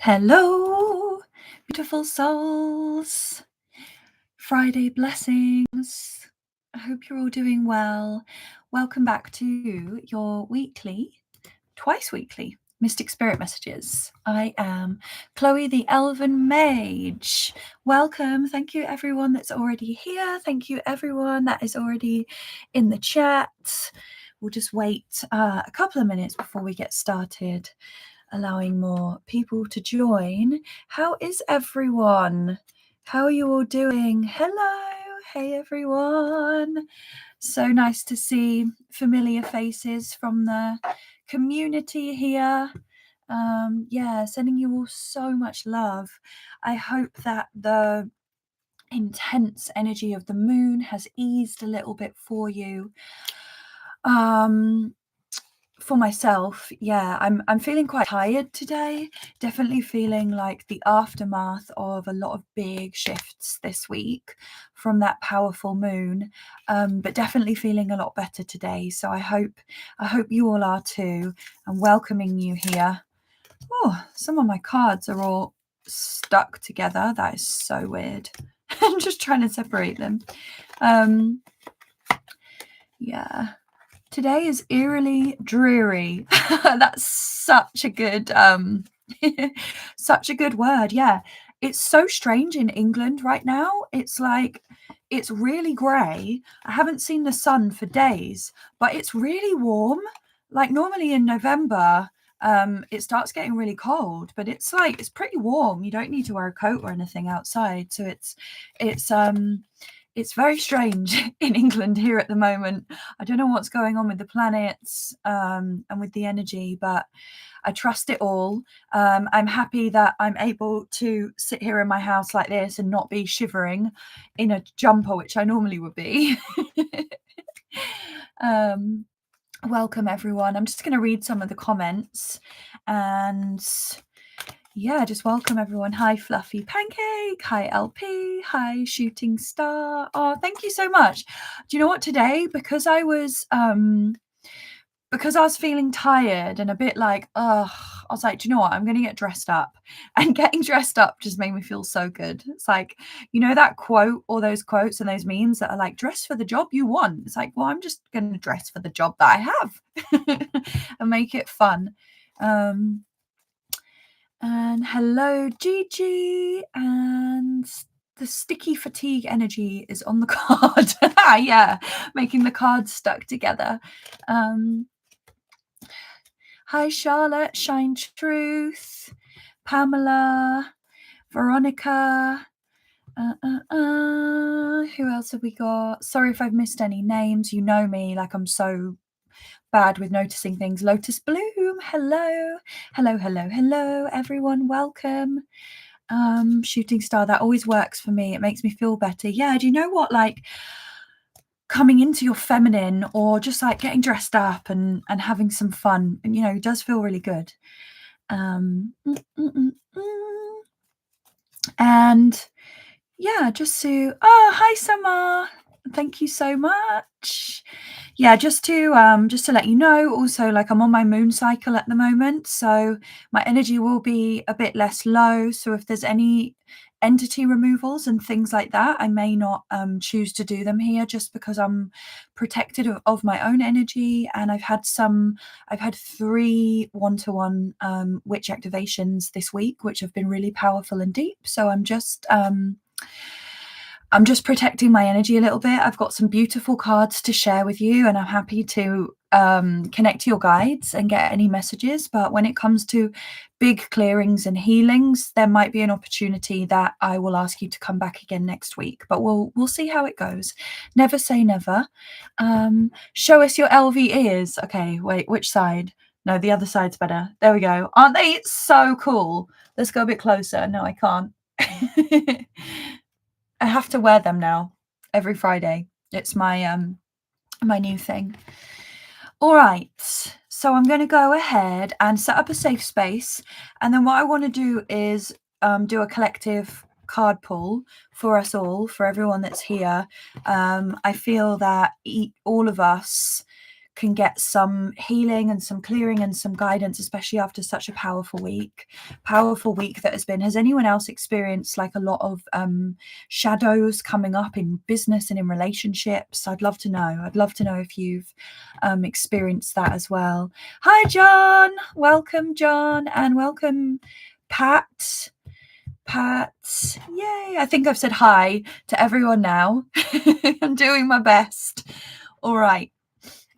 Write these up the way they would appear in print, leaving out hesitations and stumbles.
Hello, beautiful souls. Friday blessings. I hope you're all doing well. Welcome back to your twice weekly Mystic Spirit Messages. I am Chloe the Elven Mage. Welcome. Thank you, everyone that's already here. Thank you, everyone that is already in the chat. We'll just wait a couple of minutes before we get started, allowing more people to join. How is everyone? How are you all doing? Hello. Hey, everyone. So nice to see familiar faces from the community here. Sending you all so much love. I hope that the intense energy of the moon has eased a little bit for you. For myself, I'm feeling quite tired today. Definitely feeling like the aftermath of a lot of big shifts this week from that powerful moon, but definitely feeling a lot better today. So I hope you all are too. I'm welcoming you here. Oh, some of my cards are all stuck together. That is so weird. I'm just trying to separate them. Today is eerily dreary. That's such a good such a good word. Yeah. It's so strange in England right now. It's like it's really grey. I haven't seen the sun for days, but it's really warm. Like normally in November, it starts getting really cold, but it's pretty warm. You don't need to wear a coat or anything outside. So it's very strange in England here at the moment. I don't know what's going on with the planets and with the energy, but I trust it all. I'm happy that I'm able to sit here in my house like this and not be shivering in a jumper, which I normally would be. Welcome, everyone. I'm just going to read some of the comments and just welcome everyone. Hi, Fluffy Pancake. Hi, LP. Hi, Shooting Star. Oh, thank you so much. Do you know what, today, because I was feeling tired and a bit like, I was like, do you know what? I'm going to get dressed up. And getting dressed up just made me feel so good. It's like, you know, that quote or those quotes and those memes that are like, dress for the job you want. It's like, well, I'm just going to dress for the job that I have and make it fun. And hello, Gigi. And the sticky fatigue energy is on the card. Yeah, making the cards stuck together. Hi, Charlotte, Shine Truth, Pamela, Veronica. Who else have we got? Sorry if I've missed any names. You know me, like I'm so bad with noticing things. Lotus Bloom, hello, everyone, welcome. Shooting Star, that always works for me. It makes me feel better. Yeah, do you know what, like coming into your feminine or just like getting dressed up and having some fun, you know, does feel really good. And yeah, just to hi Summer, thank you so much. Yeah, just to let you know, also, like, I'm on my moon cycle at the moment, so my energy will be a bit less low. So if there's any entity removals and things like that, I may not choose to do them here, just because I'm protected of my own energy. And I've had 3 one-to-one witch activations this week, which have been really powerful and deep. So I'm just protecting my energy a little bit. I've got some beautiful cards to share with you, and I'm happy to connect to your guides and get any messages. But when it comes to big clearings and healings, there might be an opportunity that I will ask you to come back again next week. But we'll see how it goes. Never say never. Show us your LV ears. Okay, wait, which side? No, the other side's better. There we go. Aren't they so cool? Let's go a bit closer. No, I can't. I have to wear them now every Friday. It's my my new thing. All right, so I'm going to go ahead and set up a safe space, and then what I want to do is do a collective card pull for us all, for everyone that's here. I feel that all of us can get some healing and some clearing and some guidance, especially after such a powerful week that has been. Has anyone else experienced like a lot of shadows coming up in business and in relationships? I'd love to know if you've experienced that as well. Hi John, welcome John, and welcome Pat, yay. I think I've said hi to everyone now. I'm doing my best. All right,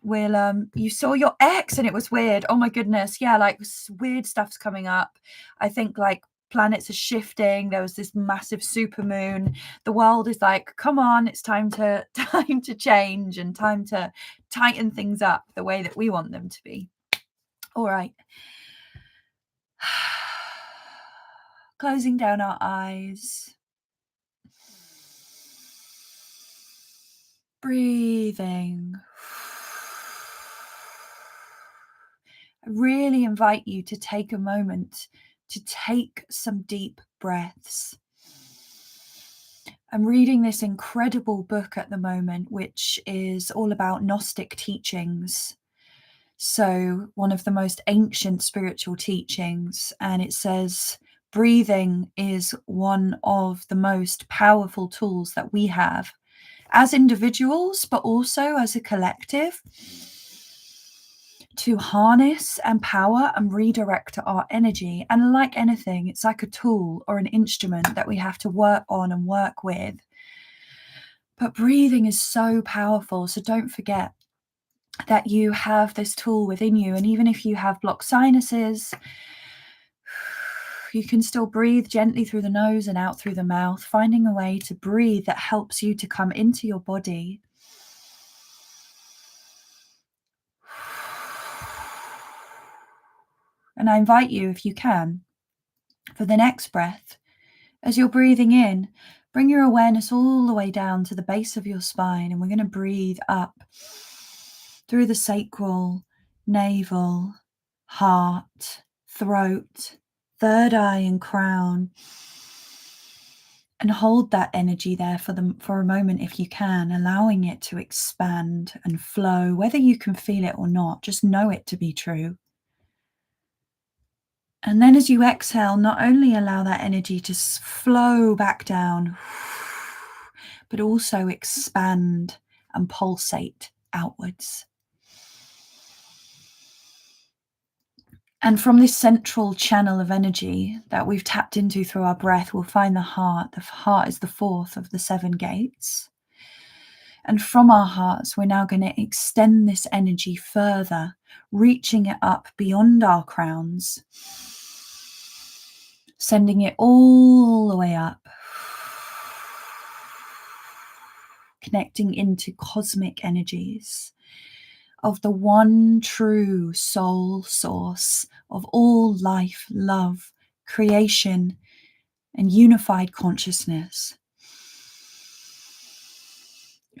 we'll you saw your ex and it was weird. Oh my goodness, yeah, like weird stuff's coming up. I think like planets are shifting. There was this massive supermoon. The world is like, come on, it's time to change and time to tighten things up the way that we want them to be. All right. Closing down our eyes. Breathing. I really invite you to take a moment to take some deep breaths. I'm reading this incredible book at the moment, which is all about Gnostic teachings. So one of the most ancient spiritual teachings, and it says breathing is one of the most powerful tools that we have as individuals, but also as a collective, to harness and power and redirect our energy. And like anything, it's like a tool or an instrument that we have to work on and work with. But breathing is so powerful. So don't forget that you have this tool within you. And even if you have blocked sinuses, you can still breathe gently through the nose and out through the mouth, finding a way to breathe that helps you to come into your body. And I invite you, if you can, for the next breath, as you're breathing in, bring your awareness all the way down to the base of your spine, and we're going to breathe up through the sacral, navel, heart, throat, third eye and crown, and hold that energy there for a moment if you can, allowing it to expand and flow, whether you can feel it or not. Just know it to be true. And then as you exhale, not only allow that energy to flow back down, but also expand and pulsate outwards. And from this central channel of energy that we've tapped into through our breath, we'll find the heart. The heart is the fourth of the 7 gates. And from our hearts, we're now going to extend this energy further, reaching it up beyond our crowns, sending it all the way up, connecting into cosmic energies of the one true soul source of all life, love, creation, and unified consciousness.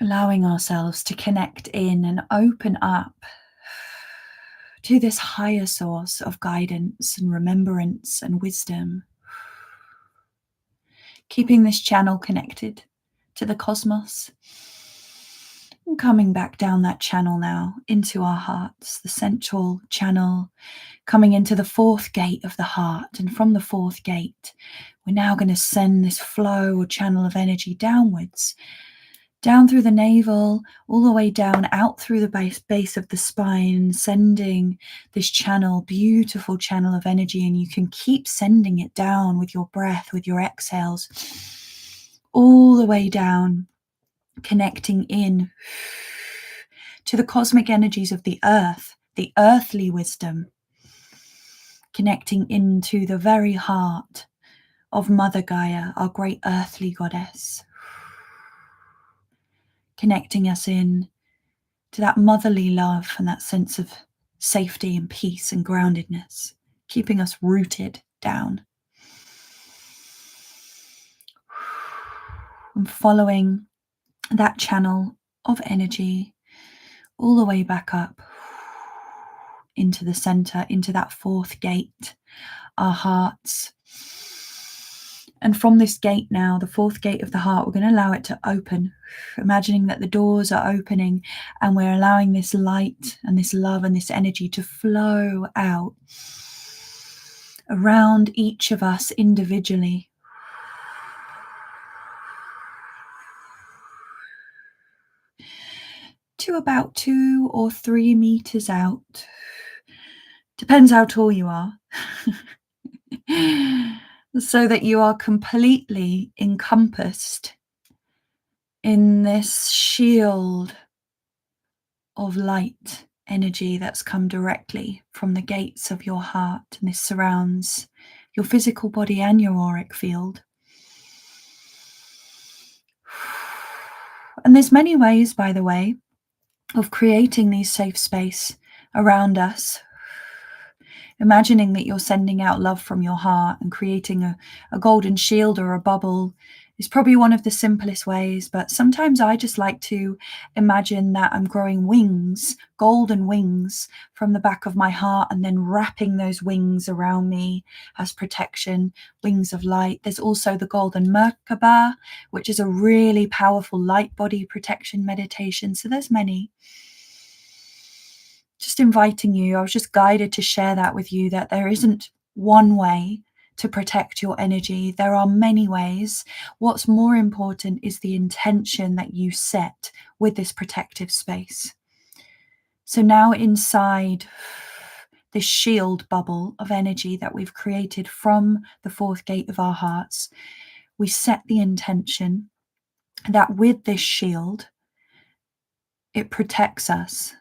Allowing ourselves to connect in and open up to this higher source of guidance and remembrance and wisdom. Keeping this channel connected to the cosmos. And coming back down that channel now into our hearts, the central channel, coming into the 4th gate of the heart. And from the 4th gate, we're now going to send this flow or channel of energy downwards, down through the navel, all the way down, out through the base of the spine, sending this channel, beautiful channel of energy. And you can keep sending it down with your breath, with your exhales, all the way down, connecting in to the cosmic energies of the earth, the earthly wisdom, connecting into the very heart of Mother Gaia, our great earthly goddess, connecting us in to that motherly love and that sense of safety and peace and groundedness, keeping us rooted down. And following that channel of energy all the way back up into the center, into that 4th gate, our hearts. And from this gate now, the fourth gate of the heart, we're going to allow it to open, imagining that the doors are opening and we're allowing this light and this love and this energy to flow out around each of us individually. To about 2 or 3 meters out. Depends how tall you are. So that you are completely encompassed in this shield of light energy that's come directly from the gates of your heart, and this surrounds your physical body and your auric field. And there's many ways, by the way, of creating these safe space around us. Imagining that you're sending out love from your heart and creating a golden shield or a bubble is probably one of the simplest ways, but sometimes I just like to imagine that I'm growing wings, golden wings, from the back of my heart and then wrapping those wings around me as protection, wings of light. There's also the golden Merkaba, which is a really powerful light body protection meditation. So there's many. Just inviting you, I was just guided to share that with you, that there isn't one way to protect your energy. There are many ways. What's more important is the intention that you set with this protective space. So now inside this shield bubble of energy that we've created from the fourth gate of our hearts, we set the intention that with this shield, it protects us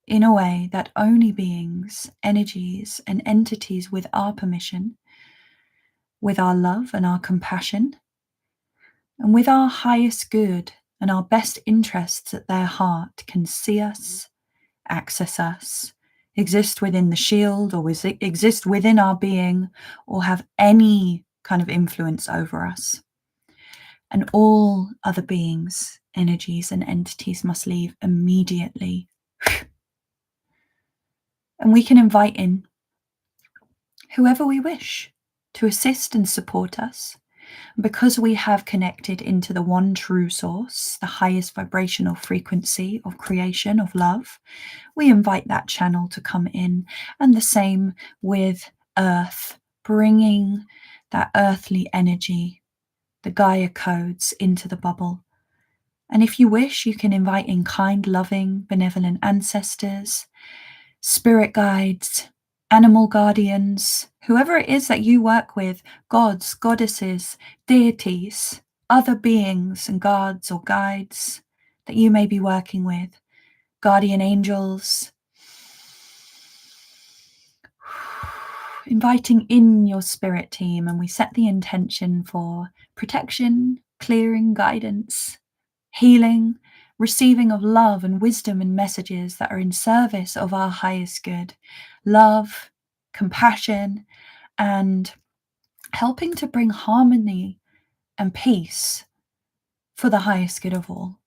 in a way that only beings, energies, and entities with our permission, with our love and our compassion, and with our highest good and our best interests at their heart can see us, access us, exist within the shield, or exist within our being, or have any kind of influence over us. And all other beings, energies, and entities must leave immediately. And we can invite in whoever we wish to assist and support us. Because we have connected into the one true source, the highest vibrational frequency of creation, of love, we invite that channel to come in. And the same with Earth, bringing that earthly energy, the Gaia codes, into the bubble. And if you wish, you can invite in kind, loving, benevolent ancestors, spirit guides, animal guardians, whoever it is that you work with, gods, goddesses, deities, other beings and guards or guides that you may be working with, guardian angels. Inviting in your spirit team, and we set the intention for protection, clearing, guidance, healing, receiving of love and wisdom and messages that are in service of our highest good, love, compassion, and helping to bring harmony and peace for the highest good of all.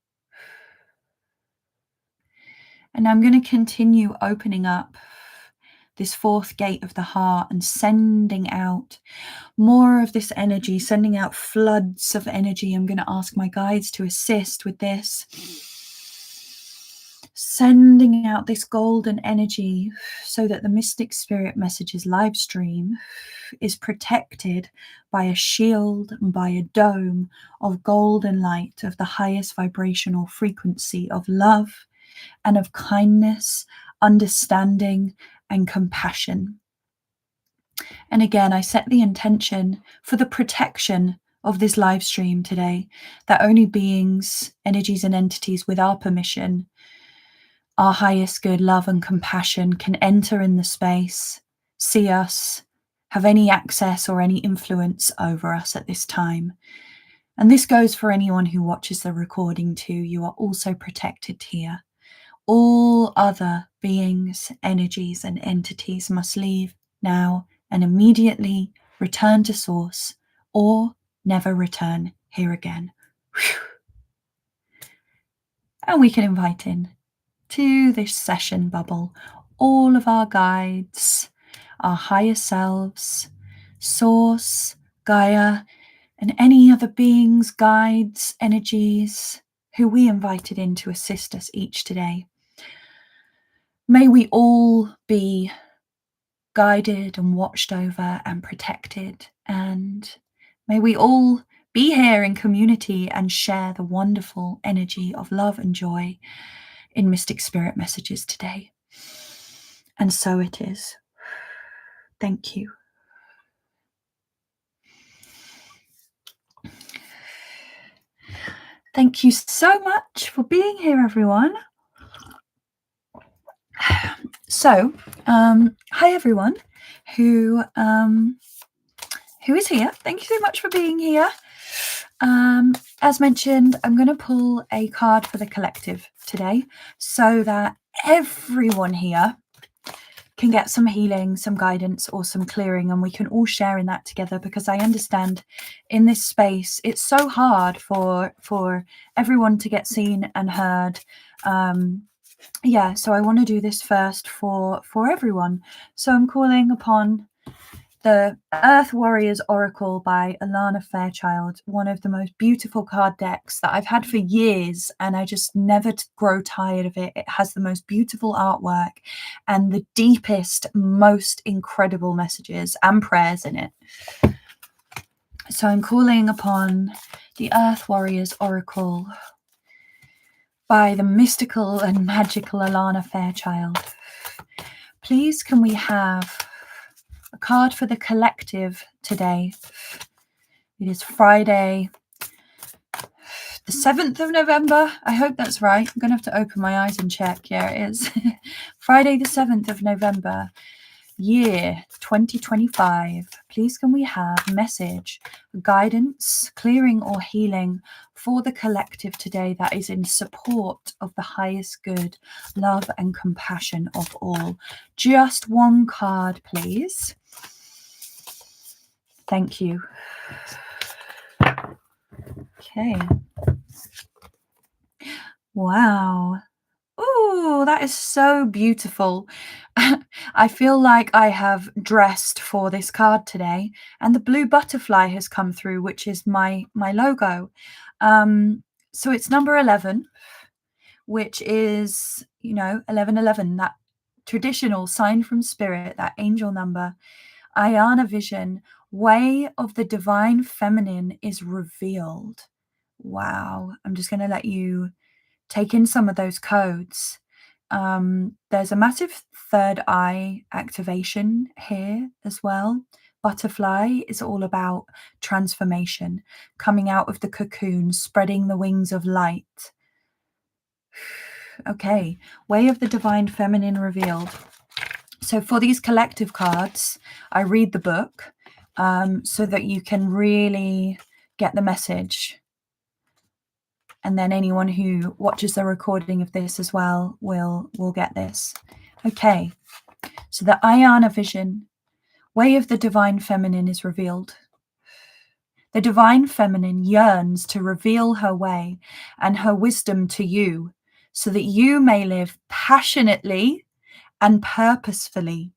And I'm going to continue opening up this fourth gate of the heart and sending out more of this energy, sending out floods of energy. I'm going to ask my guides to assist with this. Sending out this golden energy so that the Mystic Spirit Messages live stream is protected by a shield and by a dome of golden light of the highest vibrational frequency of love and of kindness, understanding, and compassion. And again, I set the intention for the protection of this live stream today, that only beings, energies, and entities with our permission, our highest good, love, and compassion can enter in the space, see us, have any access or any influence over us at this time. And this goes for anyone who watches the recording too. You are also protected here. All other beings, energies, and entities must leave now and immediately return to source, or never return here again. And we can invite in to this session bubble all of our guides, our higher selves, Source, Gaia, and any other beings, guides, energies who we invited in to assist us each today. May we all be guided and watched over and protected, and may we all be here in community and share the wonderful energy of love and joy in Mystic Spirit Messages today. And so it is. Thank you. Thank you so much for being here, everyone. So, hi everyone who is here. Thank you so much for being here. As mentioned, I'm going to pull a card for the collective today so that everyone here can get some healing, some guidance, or some clearing, and we can all share in that together, because I understand in this space it's so hard for everyone to get seen and heard. So I want to do this first for everyone. So I'm calling upon the Earth Warriors Oracle by Alana Fairchild, one of the most beautiful card decks that I've had for years, and I just never grow tired of it. It has the most beautiful artwork and the deepest, most incredible messages and prayers in it. So I'm calling upon the Earth Warriors Oracle by the mystical and magical Alana Fairchild. Please, can we have a card for the collective today? It is Friday, the 7th of November. I hope that's right. I'm going to have to open my eyes and check. Yeah, it is. Friday, the 7th of November, year 2025. Please, can we have message, guidance, clearing or healing for the collective today that is in support of the highest good, love and compassion of all? Just one card, please. Thank you. Okay. Wow. Oh, that is so beautiful. I feel like I have dressed for this card today, and the blue butterfly has come through, which is my logo. So it's number 11, which is, 1111, that traditional sign from spirit, that angel number. Ayana vision, way of the divine feminine is revealed. Wow. I'm just going to let you take in some of those codes. There's a massive third eye activation here as well. Butterfly is all about transformation, coming out of the cocoon, spreading the wings of light. Okay, way of the divine feminine revealed. So for these collective cards, I read the book so that you can really get the message. And then anyone who watches the recording of this as well will get this. Okay, so the Ayana vision, way of the divine feminine is revealed. The divine feminine yearns to reveal her way and her wisdom to you so that you may live passionately and purposefully.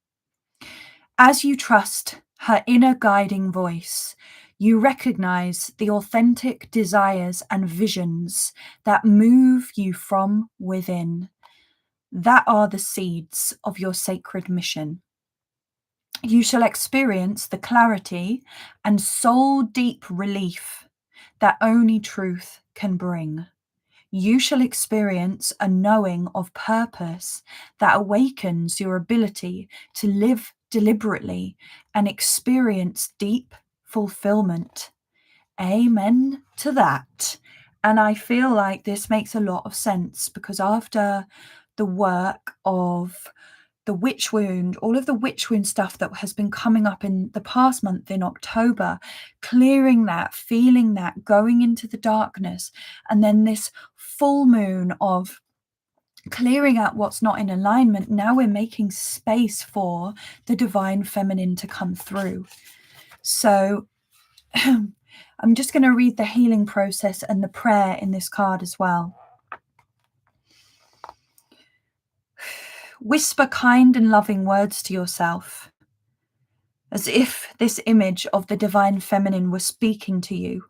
As you trust her inner guiding voice, you recognize the authentic desires and visions that move you from within. That are the seeds of your sacred mission. You shall experience the clarity and soul-deep relief that only truth can bring. You shall experience a knowing of purpose that awakens your ability to live deliberately and experience deep fulfillment. Amen to that. And I feel like this makes a lot of sense, because after the work of the witch wound, all of the witch wound stuff that has been coming up in the past month in October, clearing that, feeling that, going into the darkness, and then this full moon of clearing out what's not in alignment, now we're making space for the divine feminine to come through. So I'm just going to read the healing process and the prayer in this card as well. Whisper kind and loving words to yourself. as if this image of the divine feminine was speaking to you.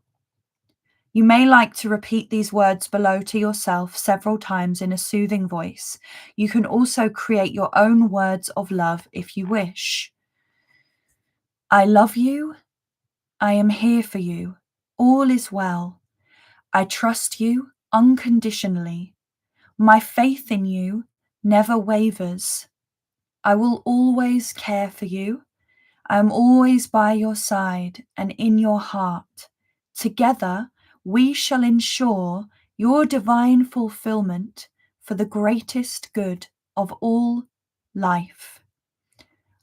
You may like to repeat these words below to yourself several times in a soothing voice. You can also create your own words of love if you wish. I love you. I am here for you. All is well. I trust you unconditionally. My faith in you never wavers. I will always care for you. I am always by your side and in your heart. Together, we shall ensure your divine fulfillment for the greatest good of all life.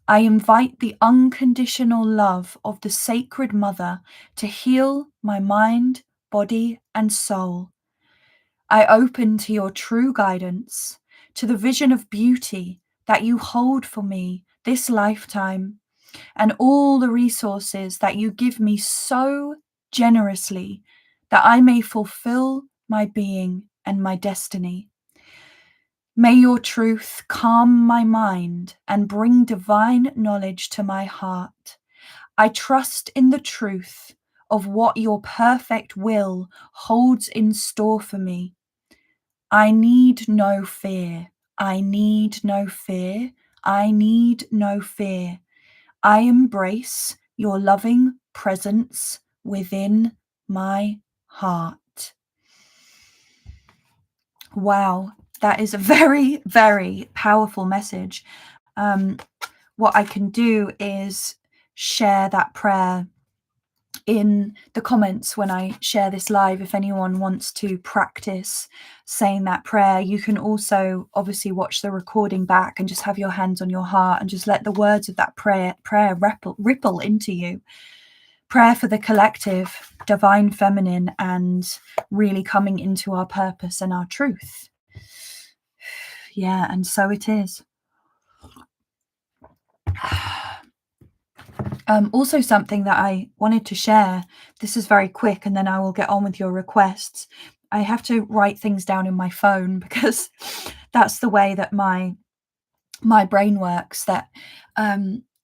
I invite the unconditional love of the Sacred Mother to heal my mind, body, and soul. I open to your true guidance, to the vision of beauty that you hold for me this lifetime, and all the resources that you give me so generously that I may fulfill my being and my destiny. May your truth calm my mind and bring divine knowledge to my heart. I trust in the truth of what your perfect will holds in store for me. I need no fear. I need no fear. I need no fear. I embrace your loving presence within my heart. Wow, that is a very, very powerful message. What I can do is share that prayer in the comments when I share this live. If anyone wants to practice saying that prayer, you can also obviously watch the recording back and just have your hands on your heart and just let the words of that prayer ripple into you. Prayer for the collective, divine feminine, and really coming into our purpose and our truth. Yeah, and so it is. Also, something that I wanted to share, this is very quick and then I will get on with your requests. I have to write things down in my phone because that's the way that my brain works. That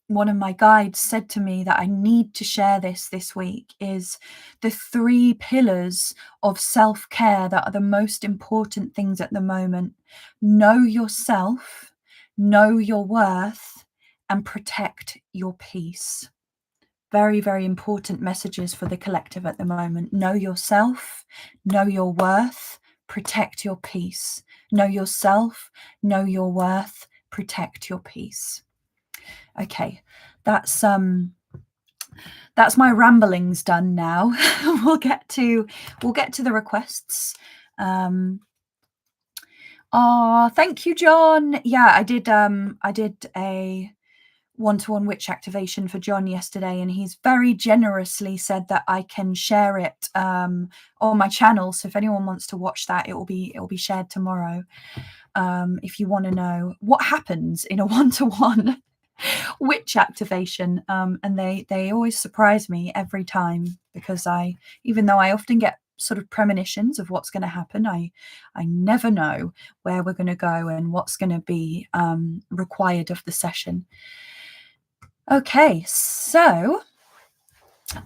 one of my guides said to me that I need to share this week is the 3 pillars of self-care that are the most important things at the moment. Know yourself, know your worth, and protect your peace. Very, very important messages for the collective at the moment. Know yourself, know your worth, protect your peace. Know yourself, know your worth, protect your peace. Okay, that's my ramblings done now. We'll get to the requests. Thank you, John. Yeah, I did a one-to-one witch activation for John yesterday, and he's very generously said that I can share it on my channel. So if anyone wants to watch that, it will be shared tomorrow. If you want to know what happens in a one-to-one witch activation, and they always surprise me every time, because even though I often get sort of premonitions of what's going to happen, I never know where we're going to go and what's going to be required of the session. Okay, so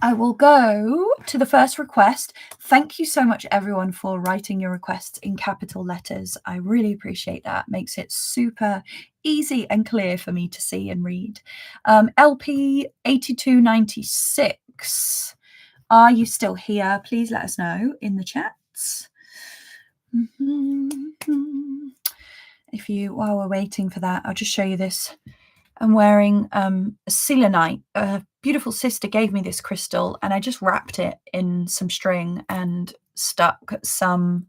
I will go to the first request. Thank you so much, everyone, for writing your requests in capital letters. I really appreciate that. Makes it super easy and clear for me to see and read. LP 8296. Are you still here? Please let us know in the chats. While we're waiting for that, I'll just show you this. I'm wearing selenite. A beautiful sister gave me this crystal, and I just wrapped it in some string and stuck some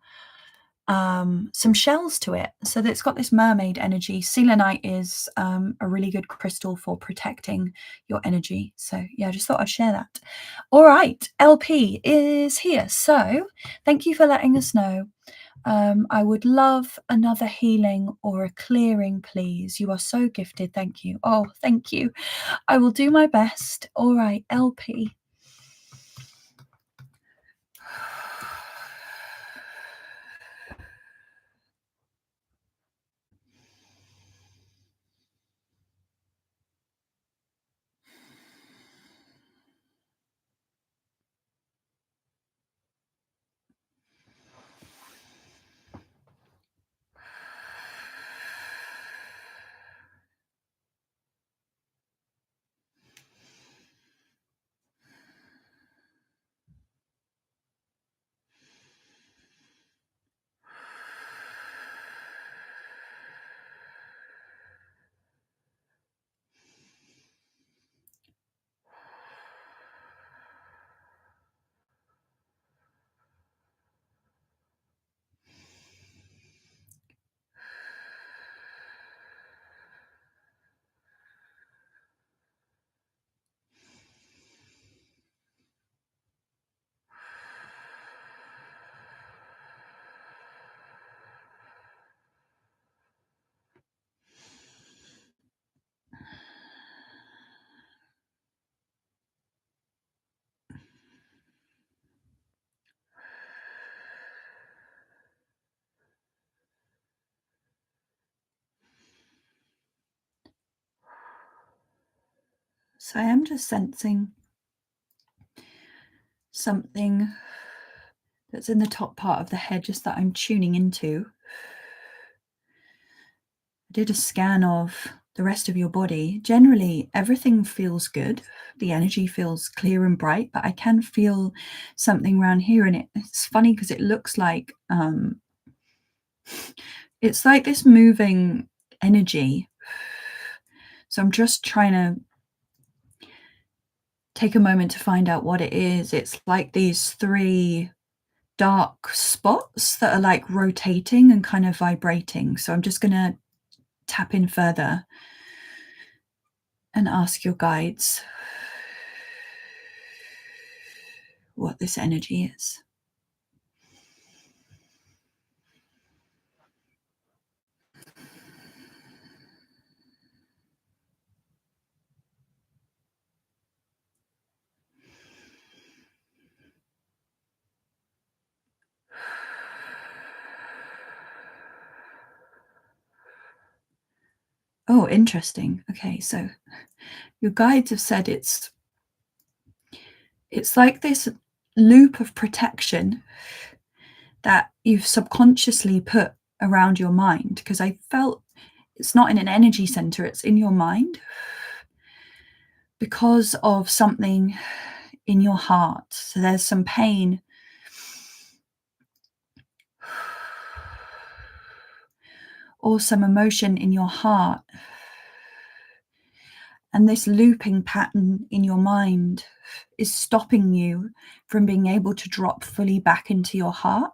shells to it, so that it's got this mermaid energy. Selenite is a really good crystal for protecting your energy. So yeah, I just thought I'd share that. All right, LP is here. So thank you for letting us know. I would love another healing or a clearing, please. You are so gifted. Thank you. Oh, thank you. I will do my best. All right, LP. So I am just sensing something that's in the top part of the head, just that I'm tuning into. I did a scan of the rest of your body. Generally, everything feels good. The energy feels clear and bright, but I can feel something around here. And it's funny because it looks like it's like this moving energy. So I'm just trying to take a moment to find out what it is. It's like these 3 dark spots that are like rotating and kind of vibrating. So I'm just going to tap in further and ask your guides what this energy is. Oh, interesting. Okay, so your guides have said it's like this loop of protection that you've subconsciously put around your mind, because I felt it's not in an energy center, it's in your mind because of something in your heart. So there's some pain or some emotion in your heart. And this looping pattern in your mind is stopping you from being able to drop fully back into your heart.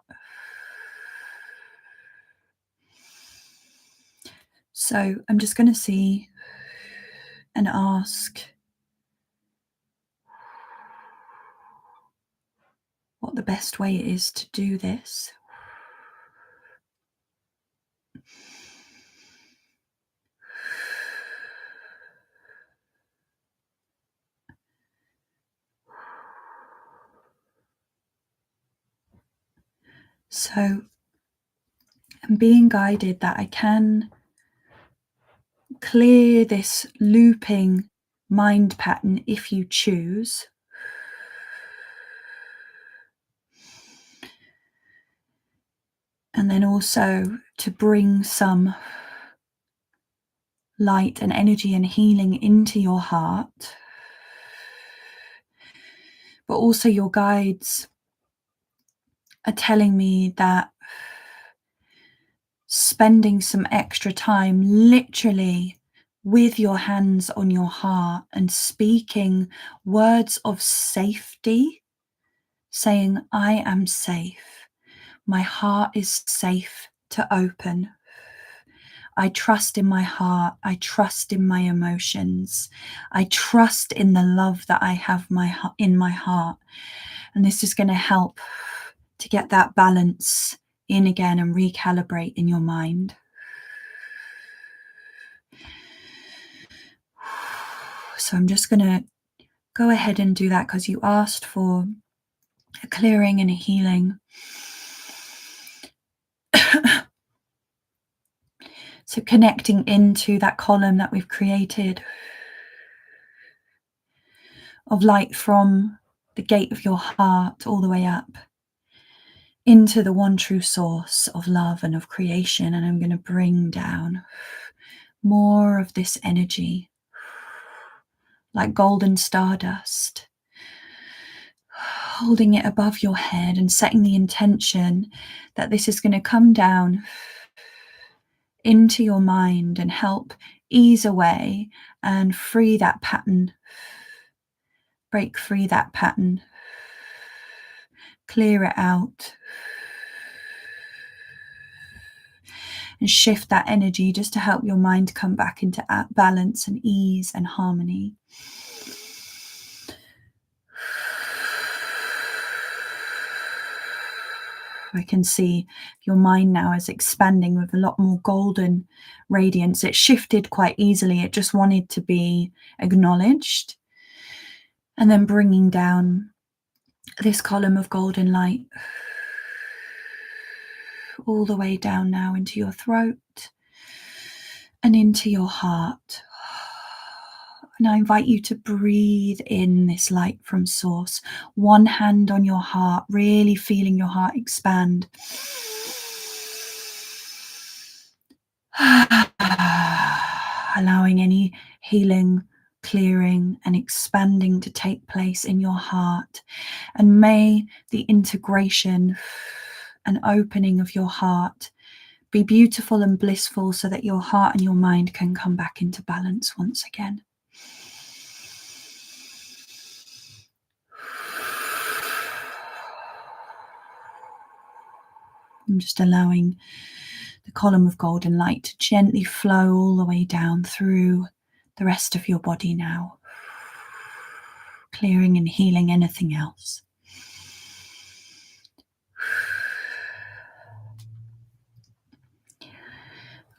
So I'm just going to see and ask what the best way is to do this. So I'm being guided that I can clear this looping mind pattern if you choose. And then also to bring some light and energy and healing into your heart. But also your guides are telling me that spending some extra time literally with your hands on your heart and speaking words of safety, saying, I am safe. My heart is safe to open. I trust in my heart. I trust in my emotions. I trust in the love that I have in my heart. And this is going to help to get that balance in again and recalibrate in your mind. So I'm just going to go ahead and do that because you asked for a clearing and a healing. So connecting into that column that we've created of light from the gate of your heart all the way up into the one true source of love and of creation. And I'm going to bring down more of this energy like golden stardust, holding it above your head and setting the intention that this is going to come down into your mind and help ease away and free that pattern, break free that pattern, clear it out, and shift that energy just to help your mind come back into balance and ease and harmony. I can see your mind now is expanding with a lot more golden radiance. It shifted quite easily. It just wanted to be acknowledged. And then bringing down this column of golden light all the way down now into your throat and into your heart. And I invite you to breathe in this light from source. One hand on your heart, really feeling your heart expand. Allowing any healing, clearing, and expanding to take place in your heart. And may the integration and opening of your heart be beautiful and blissful so that your heart and your mind can come back into balance once again. I'm just allowing the column of golden light to gently flow all the way down through the rest of your body now, clearing and healing anything else.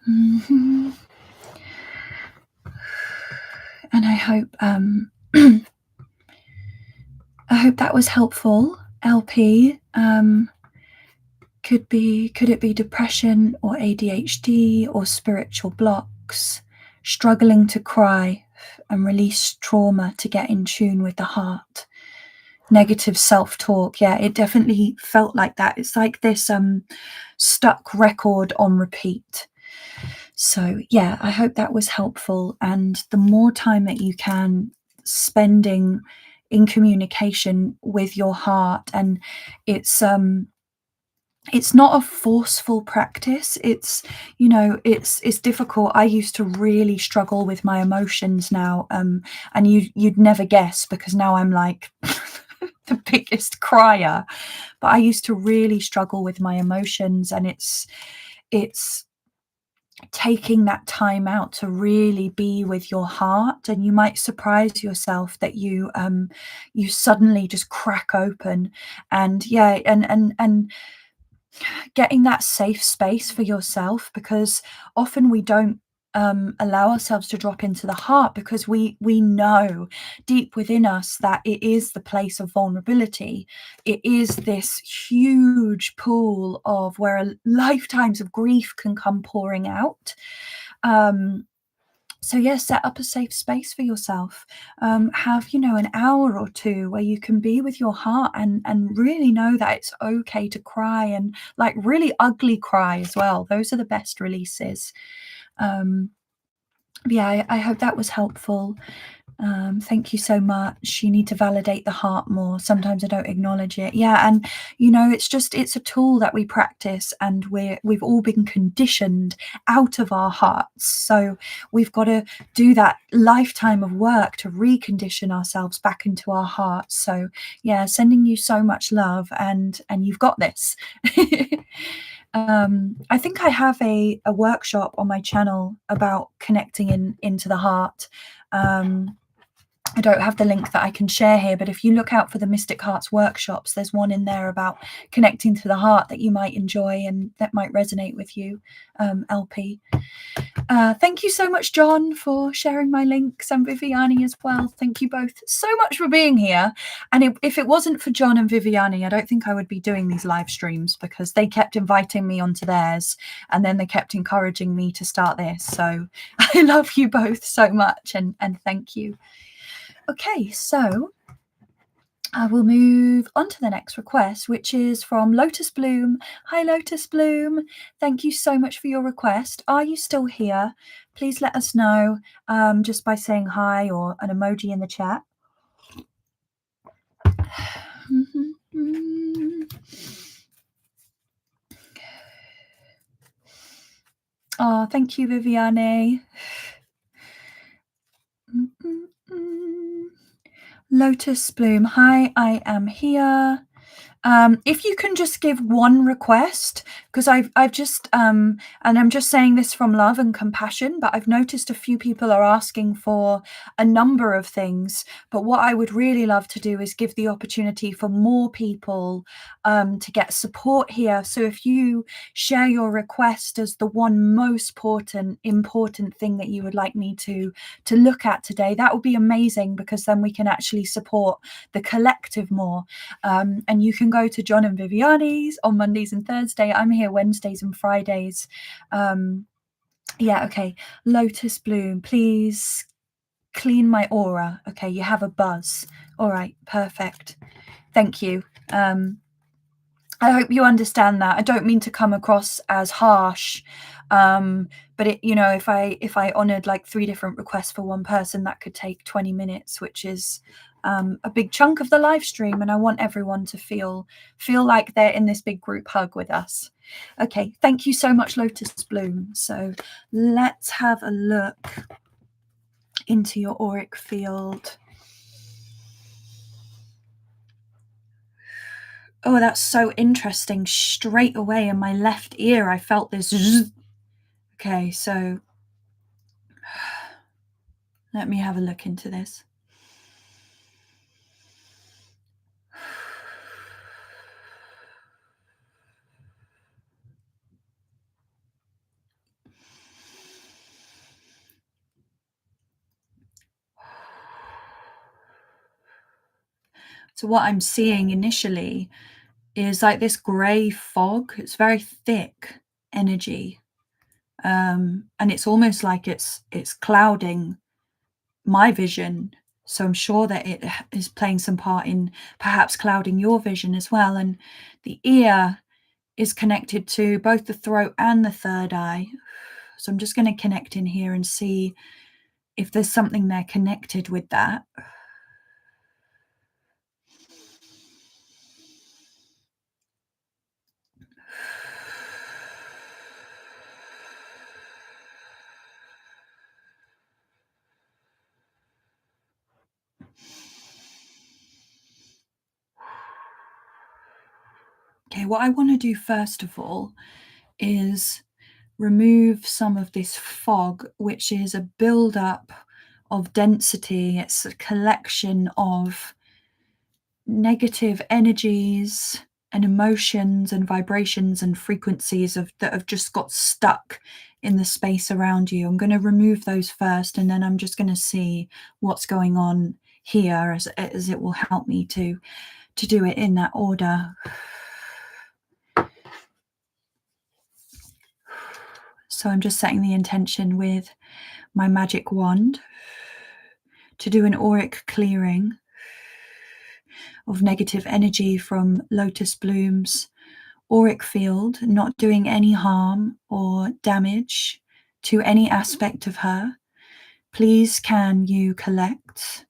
Mm-hmm. And I hope I hope that was helpful, LP. Could it be depression or ADHD or spiritual blocks, struggling to cry and release trauma to get in tune with the heart, negative self-talk? Yeah, it definitely felt like that. It's like this stuck record on repeat. So yeah, I hope that was helpful. And the more time that you can spending in communication with your heart, and it's not a forceful practice. It's, you know, it's difficult. I used to really struggle with my emotions now, and you'd never guess, because now I'm like the biggest crier. But I used to really struggle with my emotions, and it's taking that time out to really be with your heart. And you might surprise yourself that you suddenly just crack open, and yeah, and getting that safe space for yourself, because often we don't allow ourselves to drop into the heart, because we know deep within us that it is the place of vulnerability. It is this huge pool of where lifetimes of grief can come pouring out. So yes, set up a safe space for yourself. Have, you know, an hour or two where you can be with your heart, and really know that it's okay to cry, and like really ugly cry as well. Those are the best releases. Yeah, I hope that was helpful. Thank you so much. You need to validate the heart more. Sometimes I don't acknowledge it. Yeah, and you know, it's a tool that we practice, and we've all been conditioned out of our hearts. So we've got to do that lifetime of work to recondition ourselves back into our hearts. So yeah, sending you so much love, and you've got this. I think I have a workshop on my channel about connecting into the heart. I don't have the link that I can share here, but if you look out for the Mystic Hearts workshops, there's one in there about connecting to the heart that you might enjoy and that might resonate with you, LP. Thank you so much, John, for sharing my links, and Viviani as well. Thank you both so much for being here. And if it wasn't for John and Viviani, I don't think I would be doing these live streams, because they kept inviting me onto theirs, and then they kept encouraging me to start this. So I love you both so much, and thank you. Okay, so I will move on to the next request, which is from Lotus Bloom. Hi, Lotus Bloom. Thank you so much for your request. Are you still here? Please let us know just by saying hi or an emoji in the chat. Oh, thank you, Viviane. Lotus Bloom. Hi, I am here. If you can just give one request, because I've just and I'm just saying this from love and compassion, but I've noticed a few people are asking for a number of things. But what I would really love to do is give the opportunity for more people to get support here. So if you share your request as the one most important thing that you would like me to look at today, that would be amazing, because then we can actually support the collective more. And you can go to John and Viviani's on Mondays and Thursday. I'm here Wednesdays and Fridays. Yeah, okay. Lotus Bloom, please clean my aura. Okay, you have a buzz. All right, perfect. Thank you. I hope you understand that. I don't mean to come across as harsh, but if I honoured like 3 different requests for one person, that could take 20 minutes, which is a big chunk of the live stream, and I want everyone to feel like they're in this big group hug with us. Okay, thank you so much, Lotus Bloom. So let's have a look into your auric field. Oh, that's so interesting. Straight away in my left ear, I felt this. Okay, so let me have a look into this. So what I'm seeing initially is like this grey fog. It's very thick energy. And it's almost like it's clouding my vision. So I'm sure that it is playing some part in perhaps clouding your vision as well. And the ear is connected to both the throat and the third eye. So I'm just going to connect in here and see if there's something there connected with that. Okay, what I want to do first of all is remove some of this fog, which is a build-up of density. It's a collection of negative energies and emotions and vibrations and frequencies that have just got stuck in the space around you. I'm going to remove those first, and then I'm just going to see what's going on here as it will help me to do it in that order. So I'm just setting the intention with my magic wand to do an auric clearing of negative energy from Lotus Bloom's auric field, not doing any harm or damage to any aspect of her. Please can you collect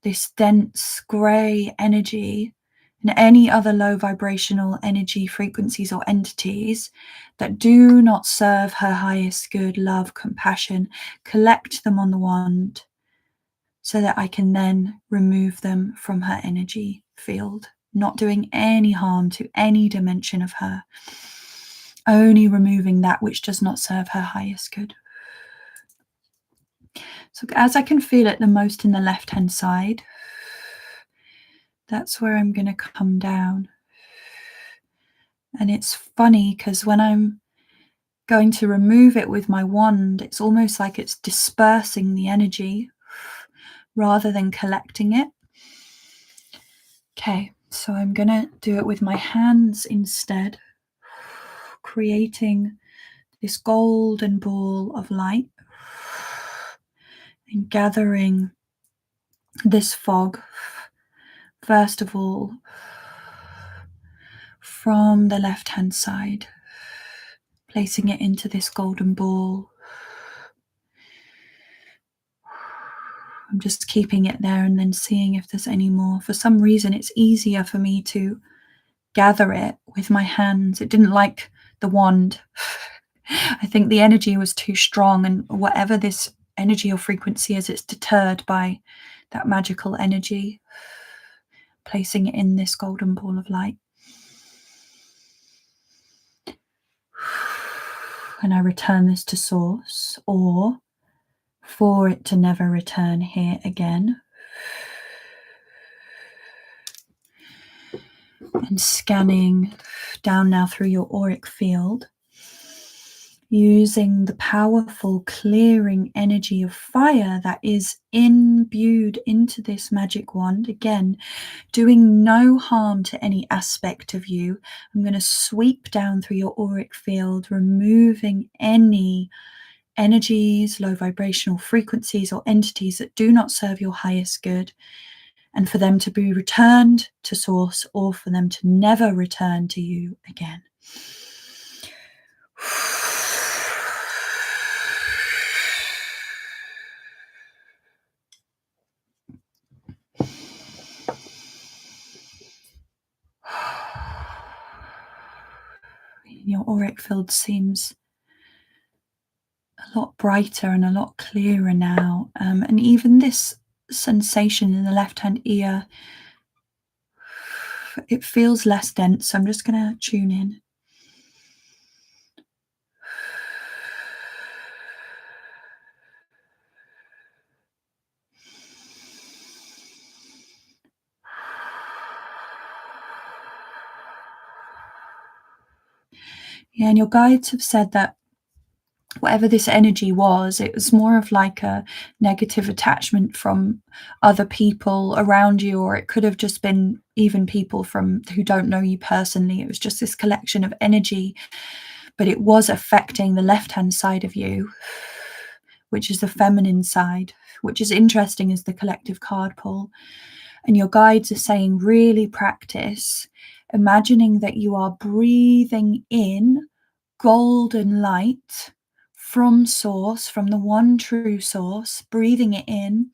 this dense grey energy and any other low vibrational energy frequencies or entities that do not serve her highest good, love, compassion. Collect them on the wand so that I can then remove them from her energy field, not doing any harm to any dimension of her, only removing that which does not serve her highest good. So as I can feel it the most in the left-hand side, that's where I'm going to come down. And it's funny because when I'm going to remove it with my wand, it's almost like it's dispersing the energy rather than collecting it. Okay, so I'm going to do it with my hands instead, creating this golden ball of light and gathering this fog, first of all, from the left-hand side, placing it into this golden ball. I'm just keeping it there and then seeing if there's any more. For some reason, it's easier for me to gather it with my hands. It didn't like the wand. I think the energy was too strong, and whatever this energy or frequency is, it's deterred by that magical energy. Placing it in this golden ball of light. And I return this to source, or for it to never return here again. And scanning down now through your auric field, using the powerful clearing energy of fire that is imbued into this magic wand. Again, doing no harm to any aspect of you. I'm going to sweep down through your auric field, removing any energies, low vibrational frequencies, or entities that do not serve your highest good, and for them to be returned to source, or for them to never return to you again. Your auric field seems a lot brighter and a lot clearer now. And even this sensation in the left-hand ear, it feels less dense. So I'm just going to tune in. Yeah, and your guides have said that whatever this energy was, it was more of like a negative attachment from other people around you, or it could have just been even people from who don't know you personally. It was just this collection of energy, but it was affecting the left-hand side of you, which is the feminine side, which is interesting as the collective card pull. And your guides are saying, really practice imagining that you are breathing in golden light from source, from the one true source, breathing it in.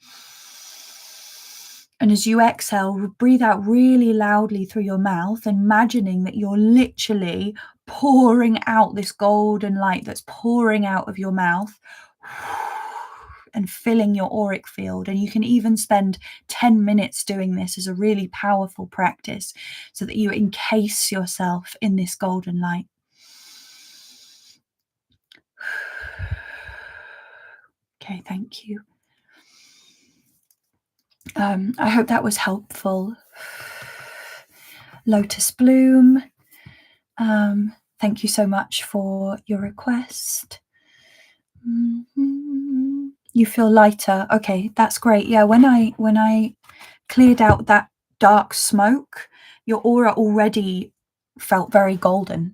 And as you exhale, breathe out really loudly through your mouth, imagining that you're literally pouring out this golden light that's pouring out of your mouth and filling your auric field. And you can even spend 10 minutes doing this as a really powerful practice so that you encase yourself in this golden light. Okay, thank you. I hope that was helpful. Lotus Bloom, thank you so much for your request. You feel lighter. Okay, that's great. Yeah, when I cleared out that dark smoke, your aura already felt very golden.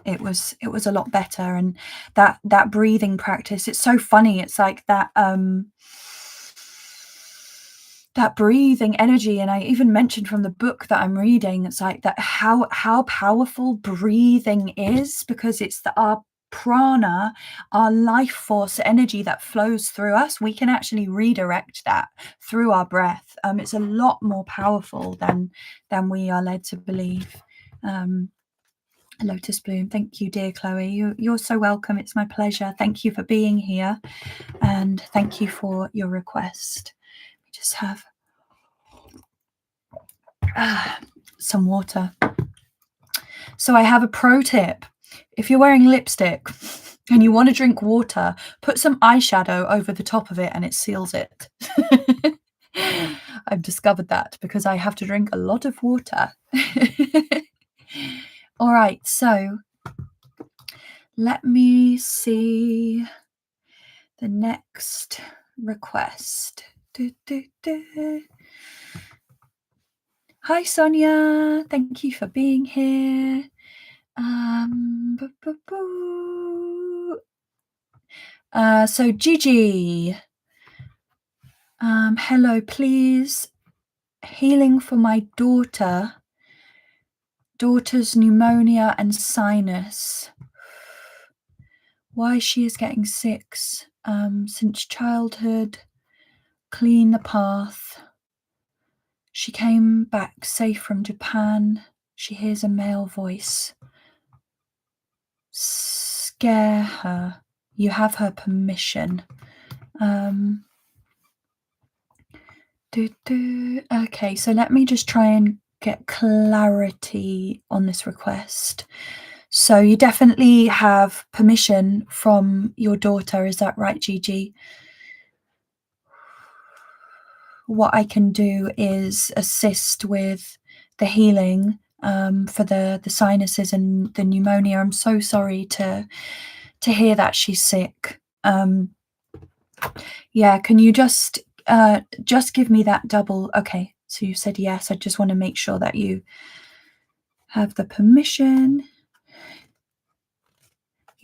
It was a lot better. And that breathing practice, it's so funny. It's like that breathing energy. And I even mentioned from the book that I'm reading, it's like that how powerful breathing is, because it's our prana, our life force energy that flows through us. We can actually redirect that through our breath. It's a lot more powerful than we are led to believe. Lotus Bloom, thank you, dear Chloe. You're so welcome. It's my pleasure. Thank you for being here, and thank you for your request. Just have some water. So I have a pro tip. If you're wearing lipstick and you want to drink water, put some eyeshadow over the top of it and it seals it. I've discovered that because I have to drink a lot of water. All right, so let me see the next request. Hi, Sonia. Thank you for being here. So Gigi, hello, please. Healing for my daughter's pneumonia and sinus. Why she is getting sick since childhood. Clean the path. She came back safe from Japan. She hears a male voice. Scare her. You have her permission. Okay, so let me just try and get clarity on this request. So you definitely have permission from your daughter, is that right, Gigi? What I can do is assist with the healing for the sinuses and the pneumonia. I'm so sorry to hear that she's sick. Yeah, can you just give me that double? Okay, so you said yes. I just want to make sure that you have the permission.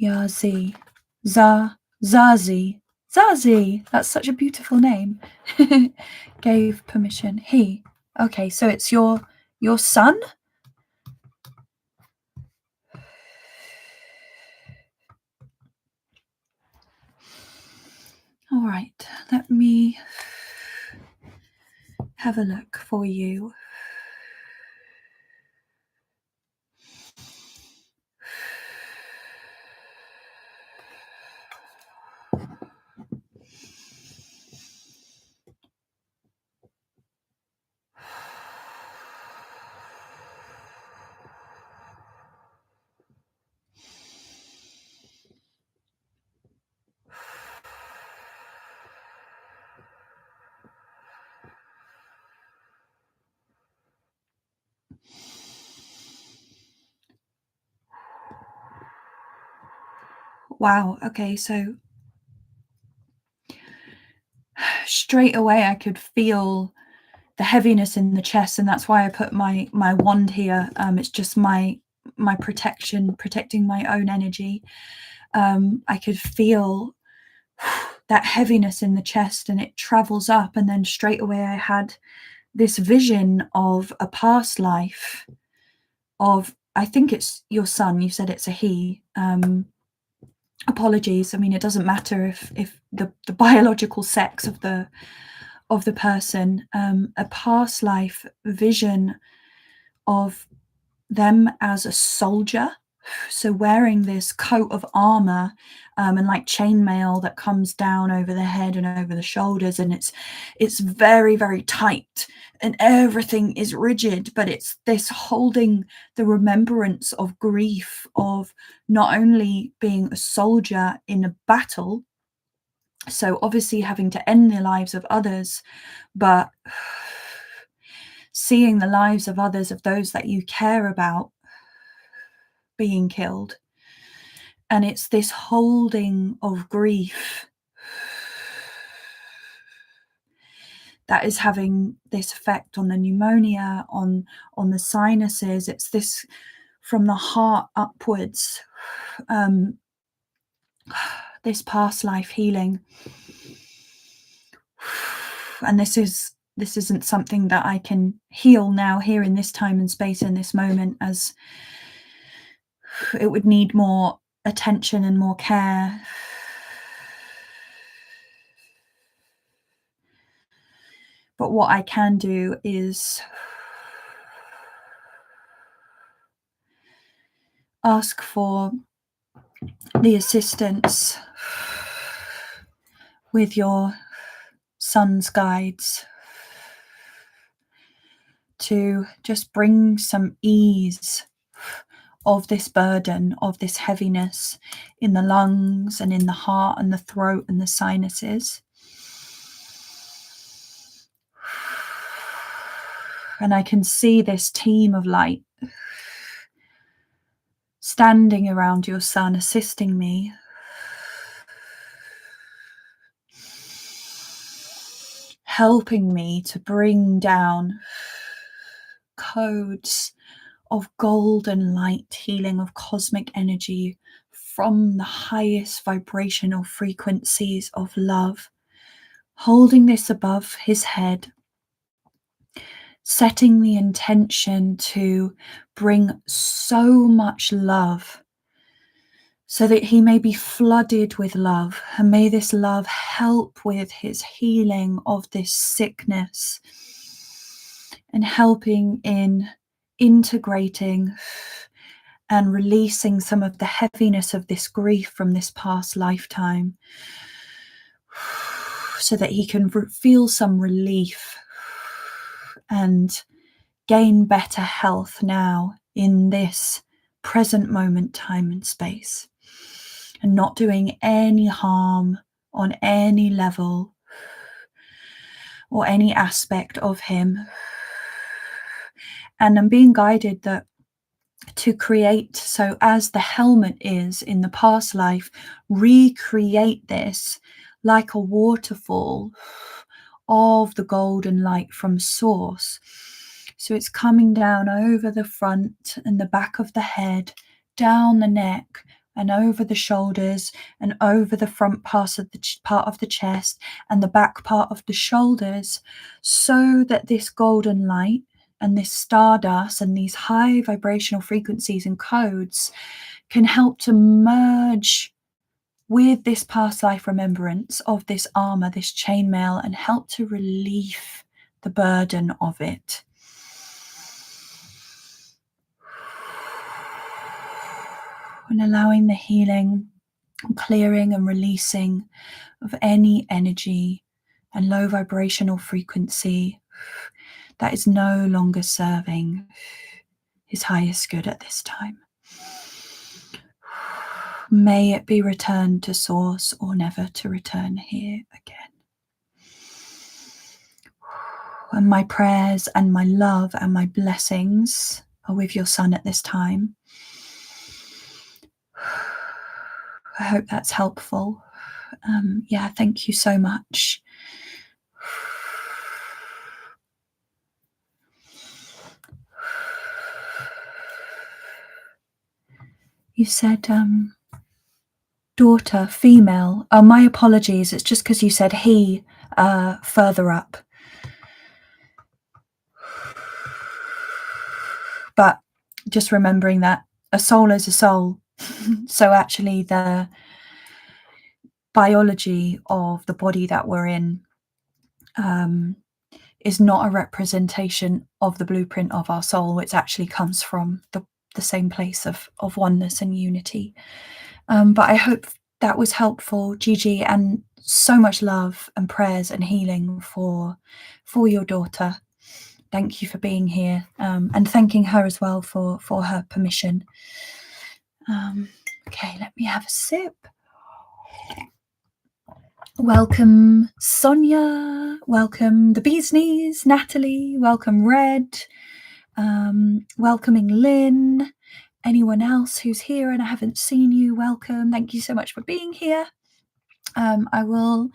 Yazi, za, Zazie. Zazie, that's such a beautiful name. Gave permission. He. Okay, so it's your son? All right, let me have a look for you. Wow, okay, so straight away I could feel the heaviness in the chest, and that's why I put my wand here. It's just my protection, protecting my own energy. I could feel that heaviness in the chest, and it travels up, and then straight away I had this vision of a past life of, I think it's your son, you said it's a he. Apologies, I mean, it doesn't matter if the biological sex of the person. A past life vision of them as a soldier, so wearing this coat of armor, and like chainmail that comes down over the head and over the shoulders, and it's very, very tight, and everything is rigid, but it's this holding the remembrance of grief, of not only being a soldier in a battle, so obviously having to end the lives of others, but seeing the lives of others, of those that you care about, being killed. And it's this holding of grief that is having this effect on the pneumonia, on the sinuses. It's this from the heart upwards, this past life healing. And this isn't something that I can heal now, here in this time and space, in this moment, as it would need more attention and more care. But what I can do is ask for the assistance with your son's guides to just bring some ease of this burden, of this heaviness in the lungs and in the heart and the throat and the sinuses. And I can see this team of light standing around your son, assisting me. Helping me to bring down codes of golden light, healing of cosmic energy from the highest vibrational frequencies of love, holding this above his head, setting the intention to bring so much love so that he may be flooded with love, and may this love help with his healing of this sickness and helping in integrating and releasing some of the heaviness of this grief from this past lifetime, so that he can feel some relief and gain better health now in this present moment, time and space, and not doing any harm on any level or any aspect of him. And I'm being guided that to create, so as the helmet is in the past life, recreate this like a waterfall of the golden light from source. So it's coming down over the front and the back of the head, down the neck, and over the shoulders and over the front part of the chest and the back part of the shoulders, so that this golden light and this stardust and these high vibrational frequencies and codes can help to merge with this past life remembrance of this armor, this chainmail, and help to relieve the burden of it. And allowing the healing, clearing and releasing of any energy and low vibrational frequency that is no longer serving his highest good at this time. May it be returned to source or never to return here again. And my prayers and my love and my blessings are with your son at this time. I hope that's helpful. Yeah, thank you so much. You said daughter, female. Oh, my apologies. It's just because you said he further up. But just remembering that a soul is a soul. So actually the biology of the body that we're in is not a representation of the blueprint of our soul. It actually comes from the same place of oneness and unity. But I hope that was helpful, Gigi, and so much love and prayers and healing for your daughter. Thank you for being here, and thanking her as well for her permission. Okay, let me have a sip. Welcome, Sonia. Welcome, the Bee's Knees, Natalie. Welcome, Red. Welcoming Lynn. Anyone else who's here and I haven't seen you, welcome. Thank you so much for being here. I will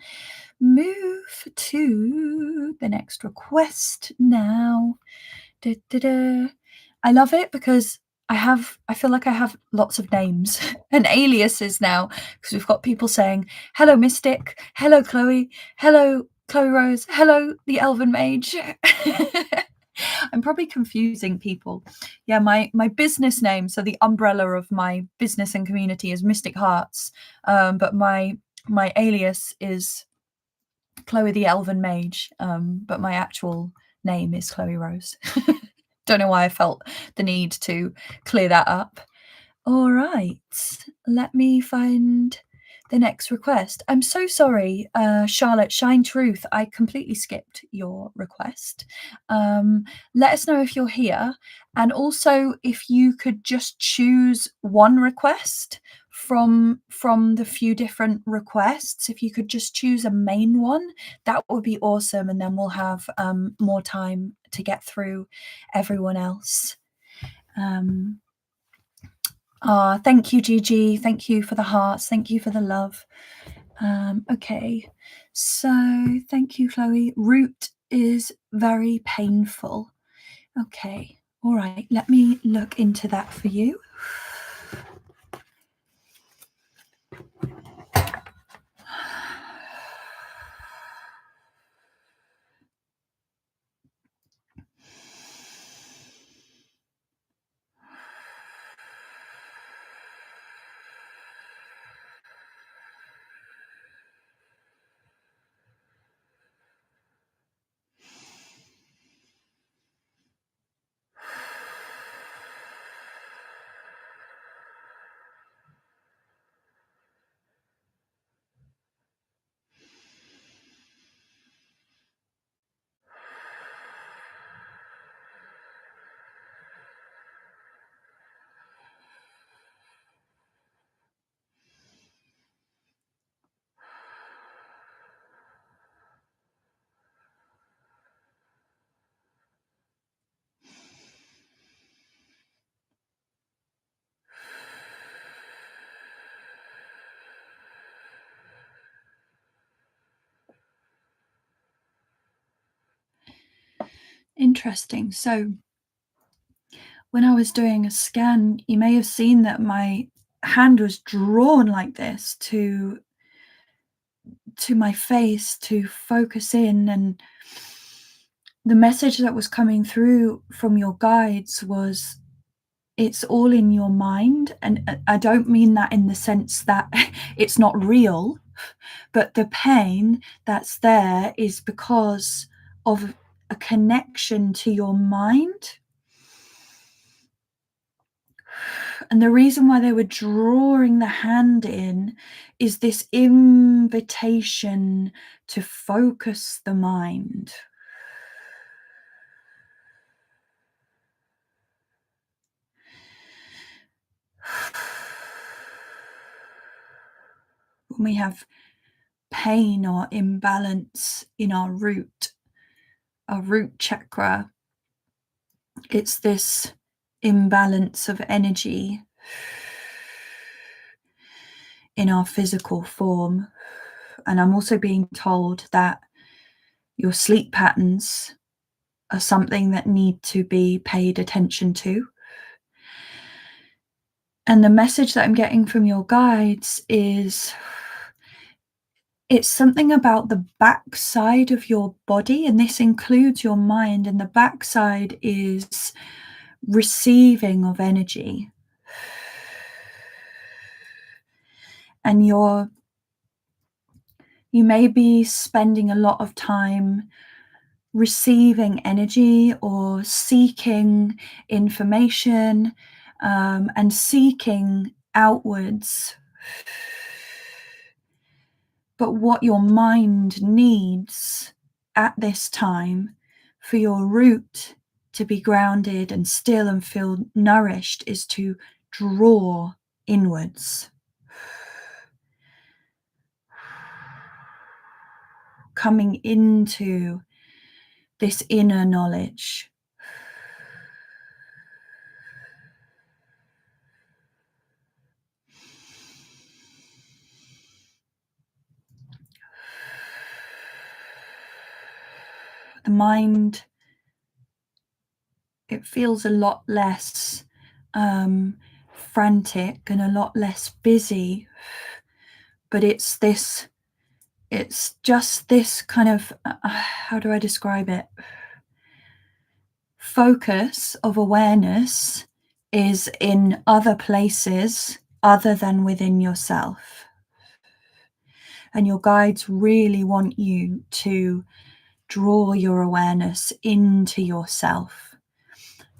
move to the next request now. I love it because I feel like I have lots of names and aliases now, because we've got people saying, hello, Mystic. Hello, Chloe. Hello, Chloe Rose. Hello, the Elven Mage. I'm probably confusing people. Yeah, my business name, so the umbrella of my business and community is Mystic Hearts, but my alias is Chloe the Elven Mage, but my actual name is Chloe Rose. Don't know why I felt the need to clear that up. All right, let me find the next request. I'm so sorry, Charlotte Shine Truth. I completely skipped your request. Let us know if you're here, and also if you could just choose one request from the few different requests. If you could just choose a main one, that would be awesome, and then we'll have more time to get through everyone else. Thank you, Gigi. Thank you for the hearts. Thank you for the love. Okay, so thank you, Chloe. Root is very painful. Okay, all right. Let me look into that for you. Interesting. So when I was doing a scan, you may have seen that my hand was drawn like this to my face to focus in, and the message that was coming through from your guides was, it's all in your mind. And I don't mean that in the sense that it's not real, but the pain that's there is because of a connection to your mind. And the reason why they were drawing the hand in is this invitation to focus the mind. When we have pain or imbalance in our root chakra, it's this imbalance of energy in our physical form. And I'm also being told that your sleep patterns are something that need to be paid attention to. And the message that I'm getting from your guides is, it's something about the backside of your body, and this includes your mind, and the backside is receiving of energy. And you may be spending a lot of time receiving energy or seeking information, and seeking outwards. But what your mind needs at this time for your root to be grounded and still and feel nourished is to draw inwards. Coming into this inner knowledge. The mind, it feels a lot less frantic and a lot less busy, but it's just this kind of, how do I describe it? Focus of awareness is in other places other than within yourself. And your guides really want you to draw your awareness into yourself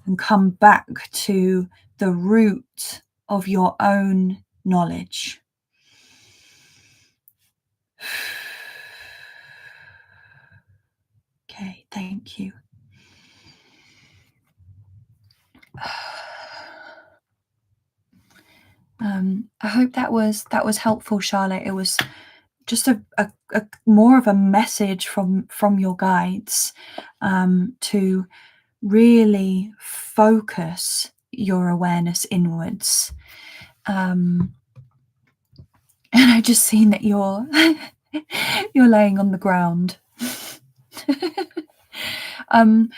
and come back to the root of your own knowledge. Okay, thank you. I hope that was helpful, Charlotte. It was just a more of a message from your guides, to really focus your awareness inwards. And I just seen that you're laying on the ground. And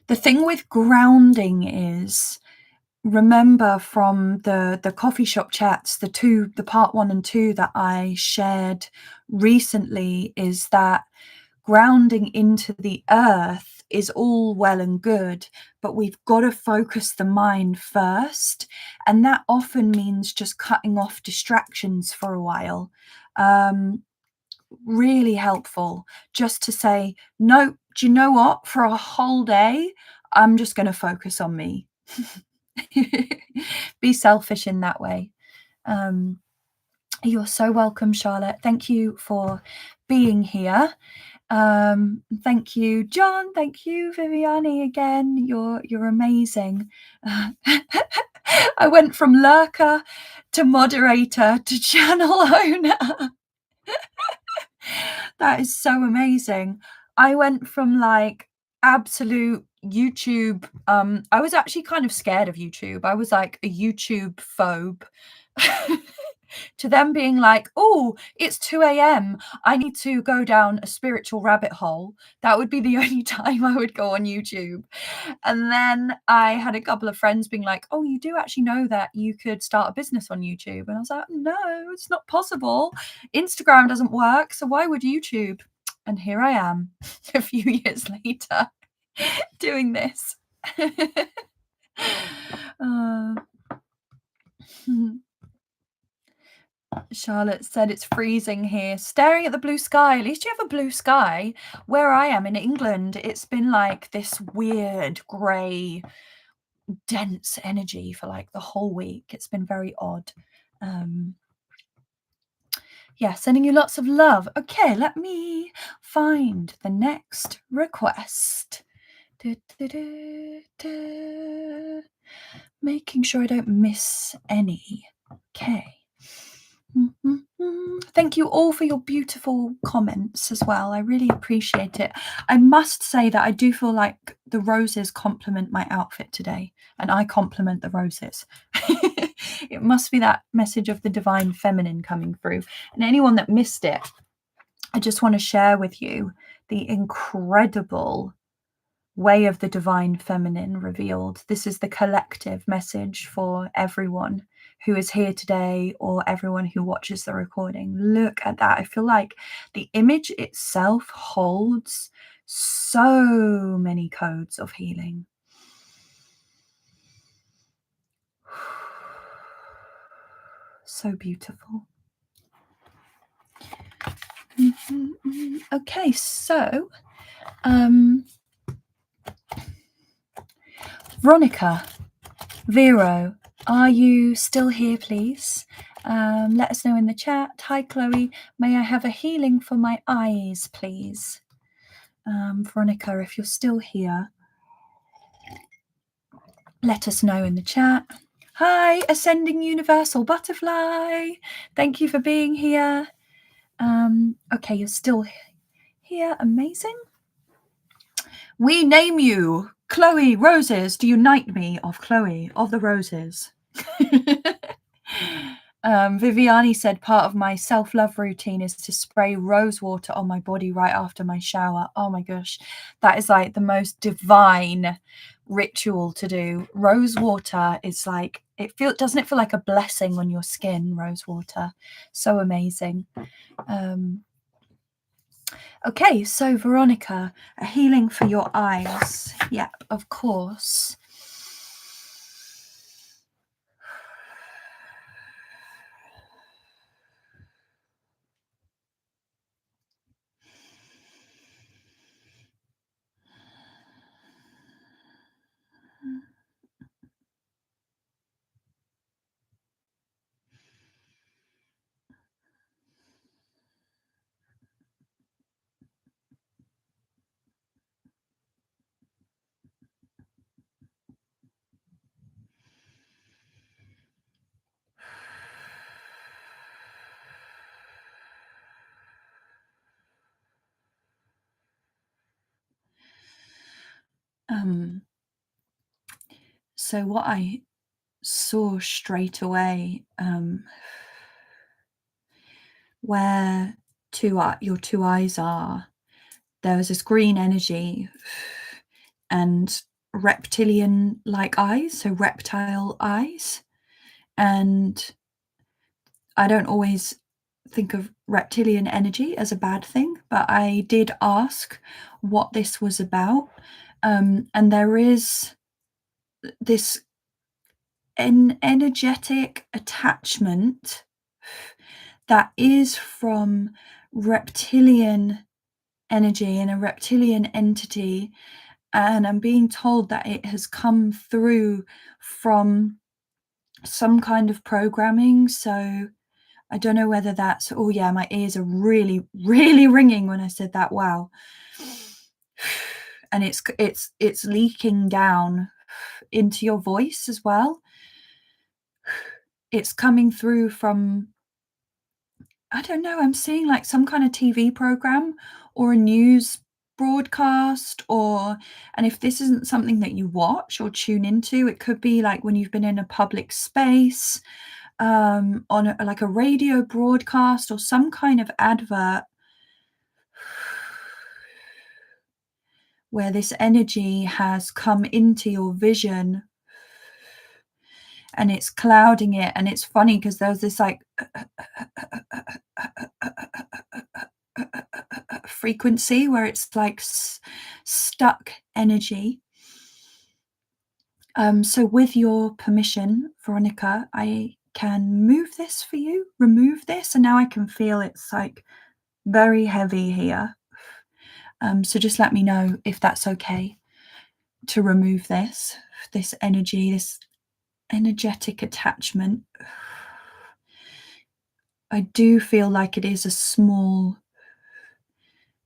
the thing with grounding is, remember from the coffee shop chats, the part 1 and 2 that I shared recently, is that grounding into the earth is all well and good, but we've got to focus the mind first. And that often means just cutting off distractions for a while. Really helpful just to say, no, do you know what? For a whole day, I'm just going to focus on me. Be selfish in that way. You're so welcome, Charlotte. Thank you for being here. Thank you, John. Thank you, Viviani, again. You're amazing. I went from lurker to moderator to channel owner. That is so amazing. I went from like absolute YouTube. I was actually kind of scared of YouTube. I was like a YouTube phobe. to them being like, oh, it's 2 a.m. I need to go down a spiritual rabbit hole. That would be the only time I would go on YouTube. And then I had a couple of friends being like, oh, you do actually know that you could start a business on YouTube? And I was like, no, it's not possible. Instagram doesn't work. So why would YouTube? And here I am a few years later doing this. Charlotte said it's freezing here. Staring at the blue sky. At least you have a blue sky. Where I am in England, it's been like this weird grey, dense energy for like the whole week. It's been very odd. Yeah, sending you lots of love. Okay, let me find the next request. Making sure I don't miss any. Okay. Thank you all for your beautiful comments as well. I really appreciate it. I must say that I do feel like the roses complement my outfit today, and I complement the roses. It must be that message of the divine feminine coming through. And anyone that missed it, I just want to share with you the incredible way of the divine feminine revealed. This is the collective message for everyone who is here today or everyone who watches the recording. Look at that. I feel like the image itself holds so many codes of healing. So beautiful. Okay, so Veronica, Vero, are you still here, please? Let us know in the chat. Hi, Chloe. May I have a healing for my eyes, please? Veronica, if you're still here, let us know in the chat. Hi, Ascending Universal Butterfly. Thank you for being here. Okay, you're still here. Amazing. We name you Chloe Roses to unite me of Chloe of the Roses. Viviani said part of my self-love routine is to spray rose water on my body right after my shower. Oh my gosh, that is like the most divine ritual to do. Rose water is like, doesn't it feel like a blessing on your skin? Rose water, so amazing. Okay, so Veronica, a healing for your eyes. Yep, of course. So what I saw straight away, where your two eyes are, there was this green energy and reptilian-like eyes, so reptile eyes. And I don't always think of reptilian energy as a bad thing, but I did ask what this was about. And there is this energetic attachment that is from reptilian energy and a reptilian entity, and I'm being told that it has come through from some kind of programming. So I don't know whether that's, oh yeah, my ears are really ringing when I said that. Wow. And it's leaking down into your voice as well. It's coming through from, I don't know, I'm seeing like some kind of TV program or a news broadcast, and if this isn't something that you watch or tune into, it could be like when you've been in a public space. on like a radio broadcast or some kind of advert where this energy has come into your vision and it's clouding it. And it's funny because there's this like frequency where it's like stuck energy. So with your permission, Veronica, I can move this for you, remove this, and now I can feel it's like very heavy here. So just let me know if that's okay to remove this energy, this energetic attachment. I do feel like it is a small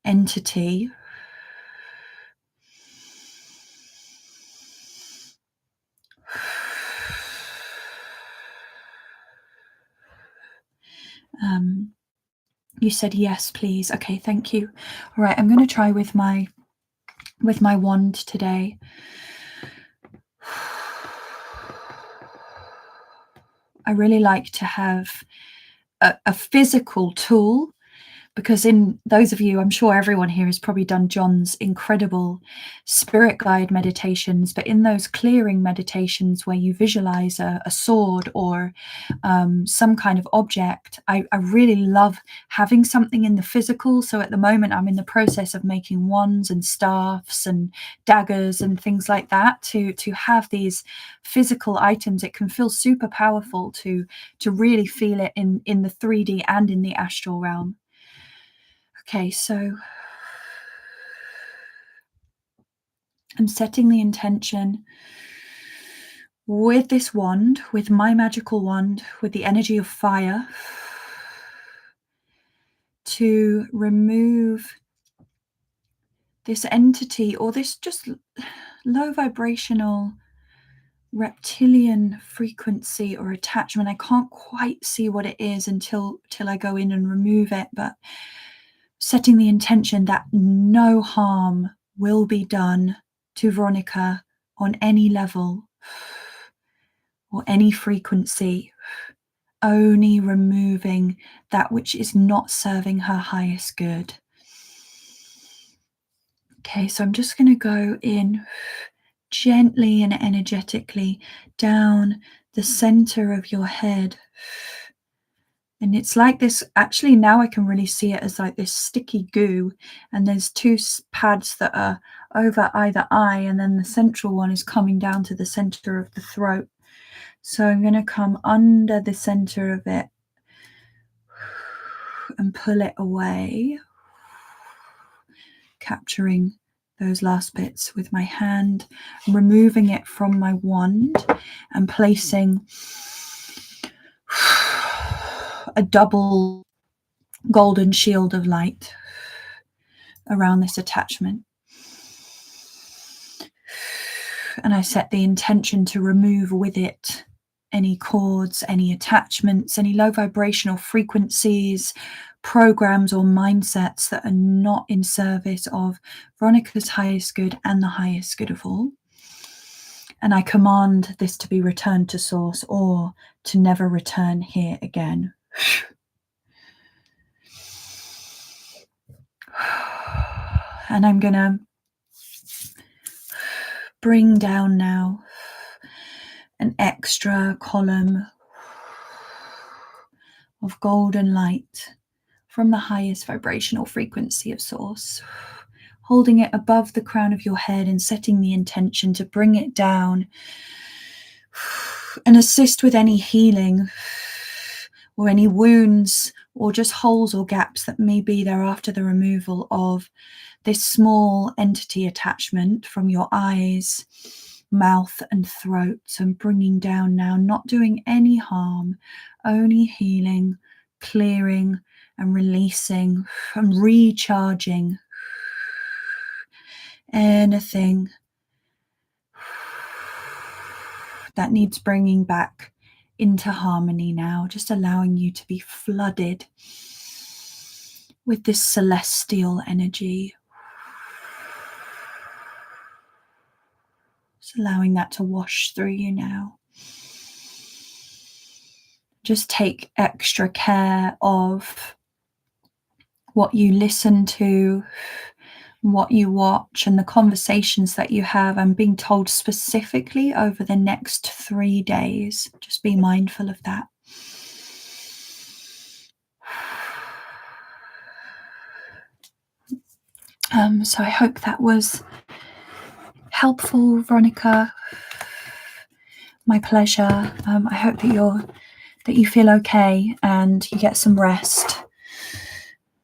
entity. You said yes, please. Okay, thank you. All right, I'm going to try with my wand today. I really like to have a physical tool, because in those of you, I'm sure everyone here has probably done John's incredible spirit guide meditations, but in those clearing meditations where you visualize a sword or some kind of object, I really love having something in the physical. So at the moment, I'm in the process of making wands and staffs and daggers and things like that to have these physical items. It can feel super powerful to really feel it in the 3D and in the astral realm. Okay, so I'm setting the intention with this wand, with my magical wand, with the energy of fire, to remove this entity or this just low vibrational reptilian frequency or attachment. I can't quite see what it is until I go in and remove it, but setting the intention that no harm will be done to Veronica on any level or any frequency, only removing that which is not serving her highest good. Okay, so I'm just going to go in gently and energetically down the center of your head. And it's like this, actually now I can really see it as like this sticky goo, and there's two pads that are over either eye, and then the central one is coming down to the center of the throat. So I'm going to come under the center of it and pull it away, capturing those last bits with my hand, removing it from my wand and placing a double golden shield of light around this attachment. And I set the intention to remove with it any cords, any attachments, any low vibrational frequencies, programs or mindsets that are not in service of Veronica's highest good and the highest good of all. And I command this to be returned to source or to never return here again. And I'm going to bring down now an extra column of golden light from the highest vibrational frequency of source, holding it above the crown of your head and setting the intention to bring it down and assist with any healing or any wounds or just holes or gaps that may be there after the removal of this small entity attachment from your eyes, mouth and throat. So I'm bringing down now, not doing any harm, only healing, clearing and releasing and recharging anything that needs bringing back into harmony now, just allowing you to be flooded with this celestial energy. Just allowing that to wash through you now. just take extra care of what you listen to, what you watch, and the conversations that you have. I'm being told specifically over the next 3 days. Just be mindful of that. So I hope that was helpful, Veronica. My pleasure. I hope that you feel okay and you get some rest,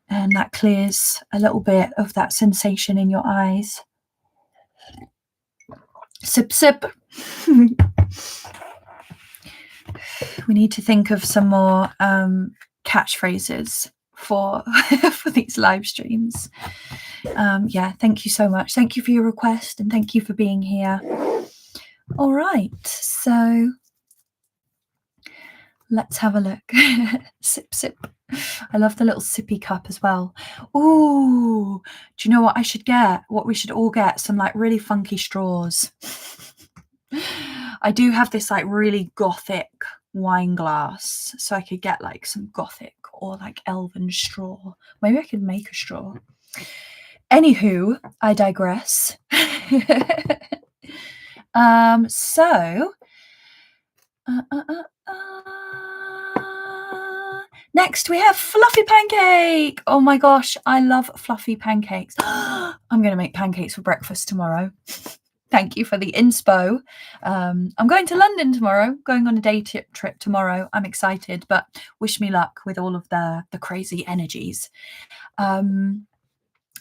and that clears a little bit of that sensation in your eyes. Sip, sip. We need to think of some more catchphrases for for these live streams. Yeah, thank you so much. Thank you for your request, and thank you for being here. All right, so let's have a look. Sip, sip. I love the little sippy cup as well. Ooh, do you know what I should get? What we should all get? Some like really funky straws. I do have this like really gothic wine glass, so I could get like some gothic or like elven straw. Maybe I could make a straw. Anywho, I digress. So next we have Fluffy Pancake. Oh my gosh, I love fluffy pancakes. I'm going to make pancakes for breakfast tomorrow. Thank you for the inspo. I'm going to London tomorrow, going on a day trip tomorrow. I'm excited, but wish me luck with all of the crazy energies.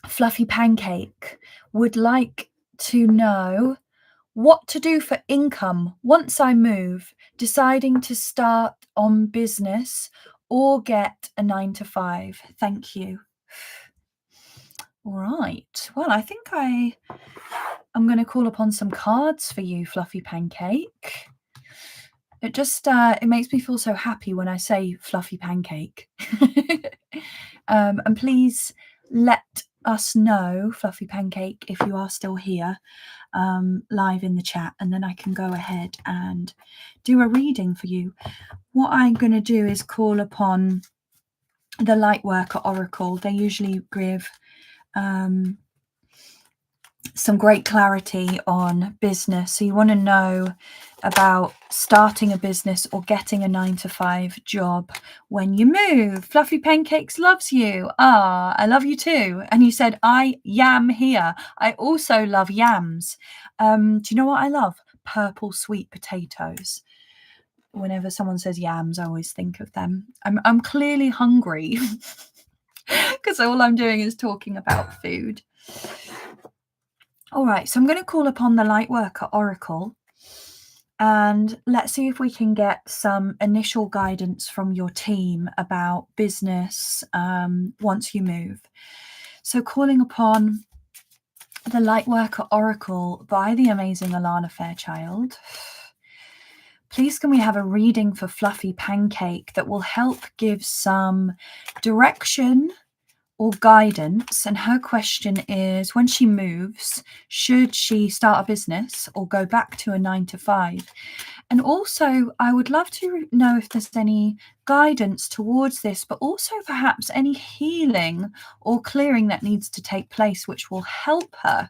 Fluffy Pancake would like to know what to do for income once I move, deciding to start on business or get a 9-to-5. Thank you. All right. Well, I think I'm going to call upon some cards for you, Fluffy Pancake. It just it makes me feel so happy when I say Fluffy Pancake. And please let us know, Fluffy Pancake, if you are still here live in the chat, and then I can go ahead and do a reading for you. What I'm going to do is call upon the Lightworker Oracle. They usually give some great clarity on business. So you want to know about starting a business or getting a 9-to-5 job when you move. Fluffy Pancakes loves you. Ah, I love you too. And you said, I yam here. I also love yams. Do you know what I love? Purple sweet potatoes. Whenever someone says yams, I always think of them. I'm clearly hungry because all I'm doing is talking about food. All right, so I'm going to call upon the Lightworker Oracle, and let's see if we can get some initial guidance from your team about business once you move. So calling upon the Lightworker Oracle by the amazing Alana Fairchild. Please can we have a reading for Fluffy Pancake that will help give some direction or guidance? And her question is, when she moves, should she start a business or go back to a 9-to-5? And also, I would love to know if there's any guidance towards this, but also perhaps any healing or clearing that needs to take place, which will help her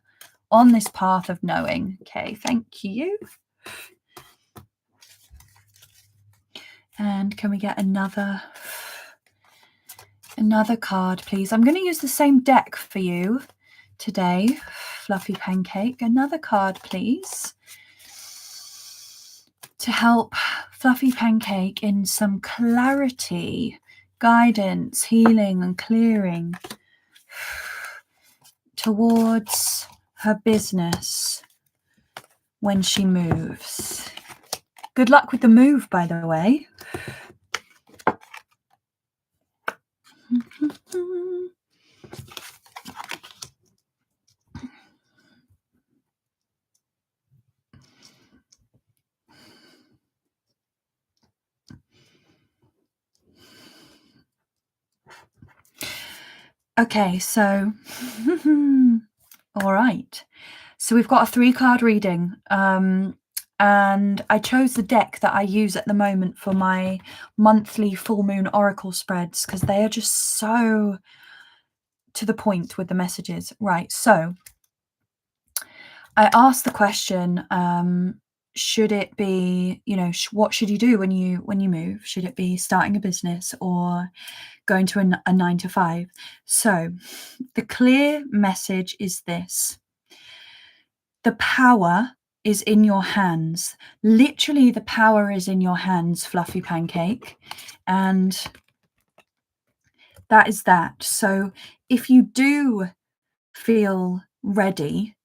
on this path of knowing. Okay, thank you. And can we get another card, please? I'm going to use the same deck for you today, Fluffy Pancake. Another card, please, to help Fluffy Pancake in some clarity, guidance, healing, and clearing towards her business when she moves. Good luck with the move, by the way. Okay, so all right. So we've got a 3-card reading. And I chose the deck that I use at the moment for my monthly full moon oracle spreads because they are just so to the point with the messages. Right, so I asked the question, should it be, you know, what should you do when you move? Should it be starting a business or going to a 9 to 5? So the clear message is this: the power is in your hands. Literally, the power is in your hands, Fluffy Pancake. And that is that. So if you do feel ready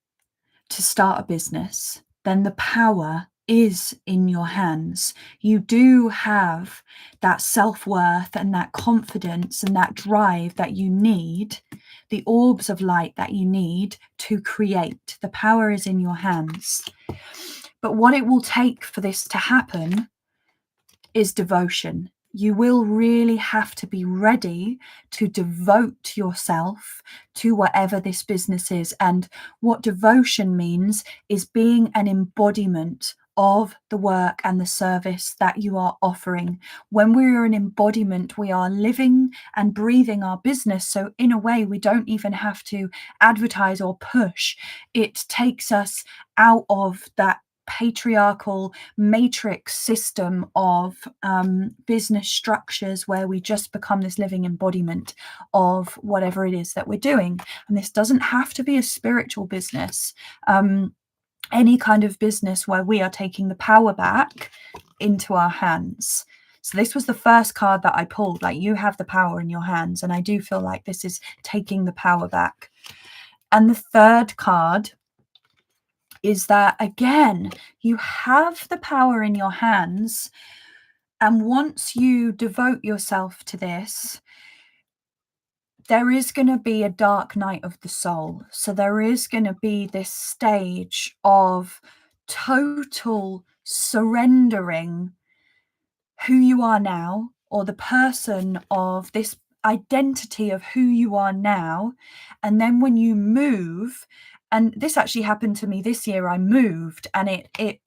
to start a business, then the power is in your hands. You do have that self-worth and that confidence and that drive that you need, the orbs of light that you need to create. The power is in your hands. But what it will take for this to happen is devotion. You will really have to be ready to devote yourself to whatever this business is. And what devotion means is being an embodiment of the work and the service that you are offering. When we're an embodiment, we are living and breathing our business. So in a way, we don't even have to advertise or push. It takes us out of that patriarchal matrix system of business structures where we just become this living embodiment of whatever it is that we're doing. And this doesn't have to be a spiritual business. Any kind of business where we are taking the power back into our hands. So this was the first card that I pulled, like you have the power in your hands. And I do feel like this is taking the power back. And the third card is that, again, you have the power in your hands. And once you devote yourself to this, there is going to be a dark night of the soul. So there is going to be this stage of total surrendering who you are now, or the person of this identity of who you are now. And then when you move, and this actually happened to me this year, I moved, and it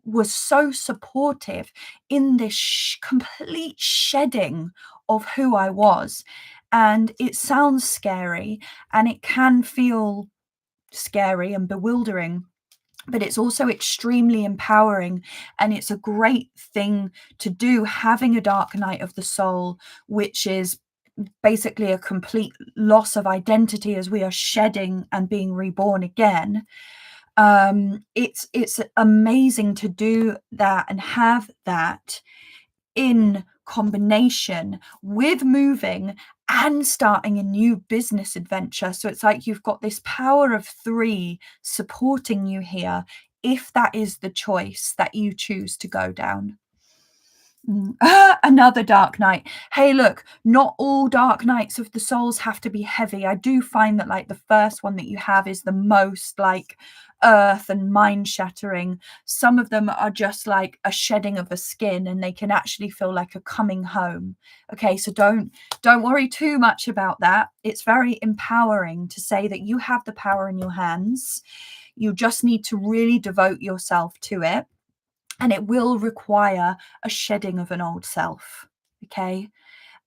was so supportive in this complete shedding of who I was. And it sounds scary, and it can feel scary and bewildering, but it's also extremely empowering, and it's a great thing to do, having a dark night of the soul, which is basically a complete loss of identity as we are shedding and being reborn again. It's amazing to do that and have that in combination with moving and starting a new business adventure. So it's like you've got this power of 3 supporting you here, if that is the choice that you choose to go down. Another dark night. Hey, look, not all dark nights of the souls have to be heavy. I do find that, like, the first one that you have is the most like earth and mind shattering. Some of them are just like a shedding of a skin, and they can actually feel like a coming home. Okay, so don't worry too much about that. It's very empowering to say that you have the power in your hands. You just need to really devote yourself to it. And it will require a shedding of an old self. Okay.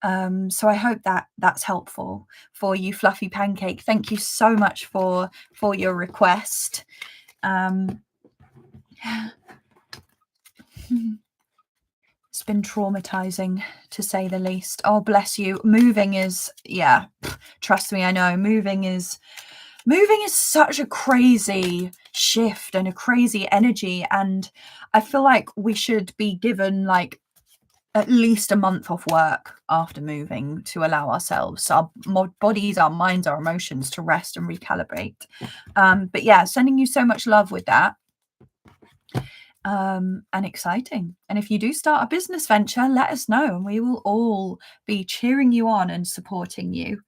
So I hope that that's helpful for you, Fluffy Pancake. Thank you so much for your request. It's been traumatizing, to say the least. Oh, bless you. Moving is, yeah, trust me, I know. Moving is such a crazy shift and a crazy energy. And I feel like we should be given like at least a month off work after moving to allow ourselves, our bodies, our minds, our emotions to rest and recalibrate. But yeah, sending you so much love with that. And exciting. And if you do start a business venture, let us know, and we will all be cheering you on and supporting you.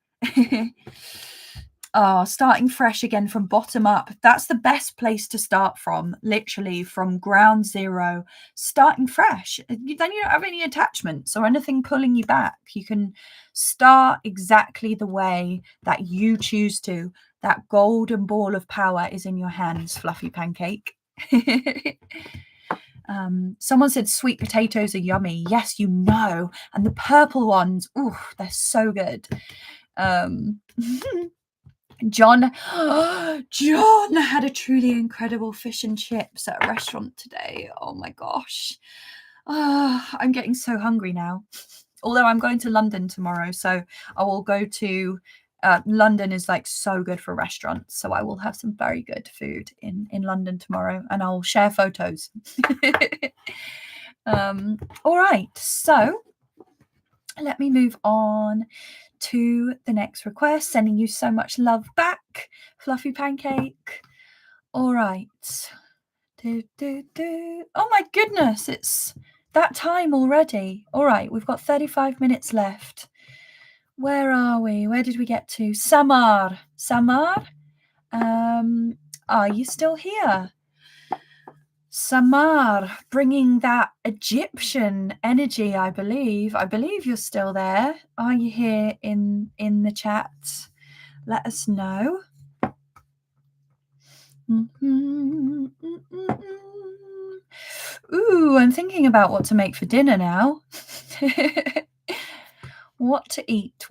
Oh, starting fresh again from bottom up. That's the best place to start from, literally from ground zero, starting fresh. Then you don't have any attachments or anything pulling you back. You can start exactly the way that you choose to. That golden ball of power is in your hands, Fluffy Pancake. Someone said sweet potatoes are yummy. Yes, you know. And the purple ones, ooh, they're so good. John had a truly incredible fish and chips at a restaurant today. Oh my gosh. I'm getting so hungry now. Although I'm going to London tomorrow, so I will go to London is like so good for restaurants, so I will have some very good food in London tomorrow, and I'll share photos. All right, so let me move on to the next request. Sending you so much love back, Fluffy Pancake. All right. Oh my goodness, it's that time already. All right, we've got 35 minutes left. Where are we? Where did we get to? Samar. Are you still here? Samar, bringing that Egyptian energy, I believe. I believe you're still there. Are you here in the chat? Let us know. Ooh, I'm thinking about what to make for dinner now. What to eat?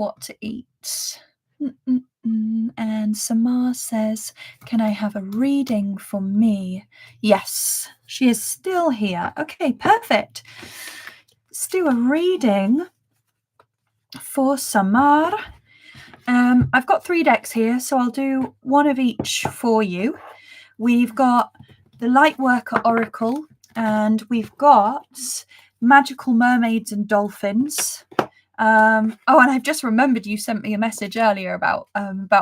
And Samar says, can I have a reading for me? Yes, she is still here. Okay, perfect. Let's do a reading for Samar. I've got 3 decks here, so I'll do one of each for you. We've got the Lightworker Oracle, and we've got Magical Mermaids and Dolphins. And I've just remembered you sent me a message earlier about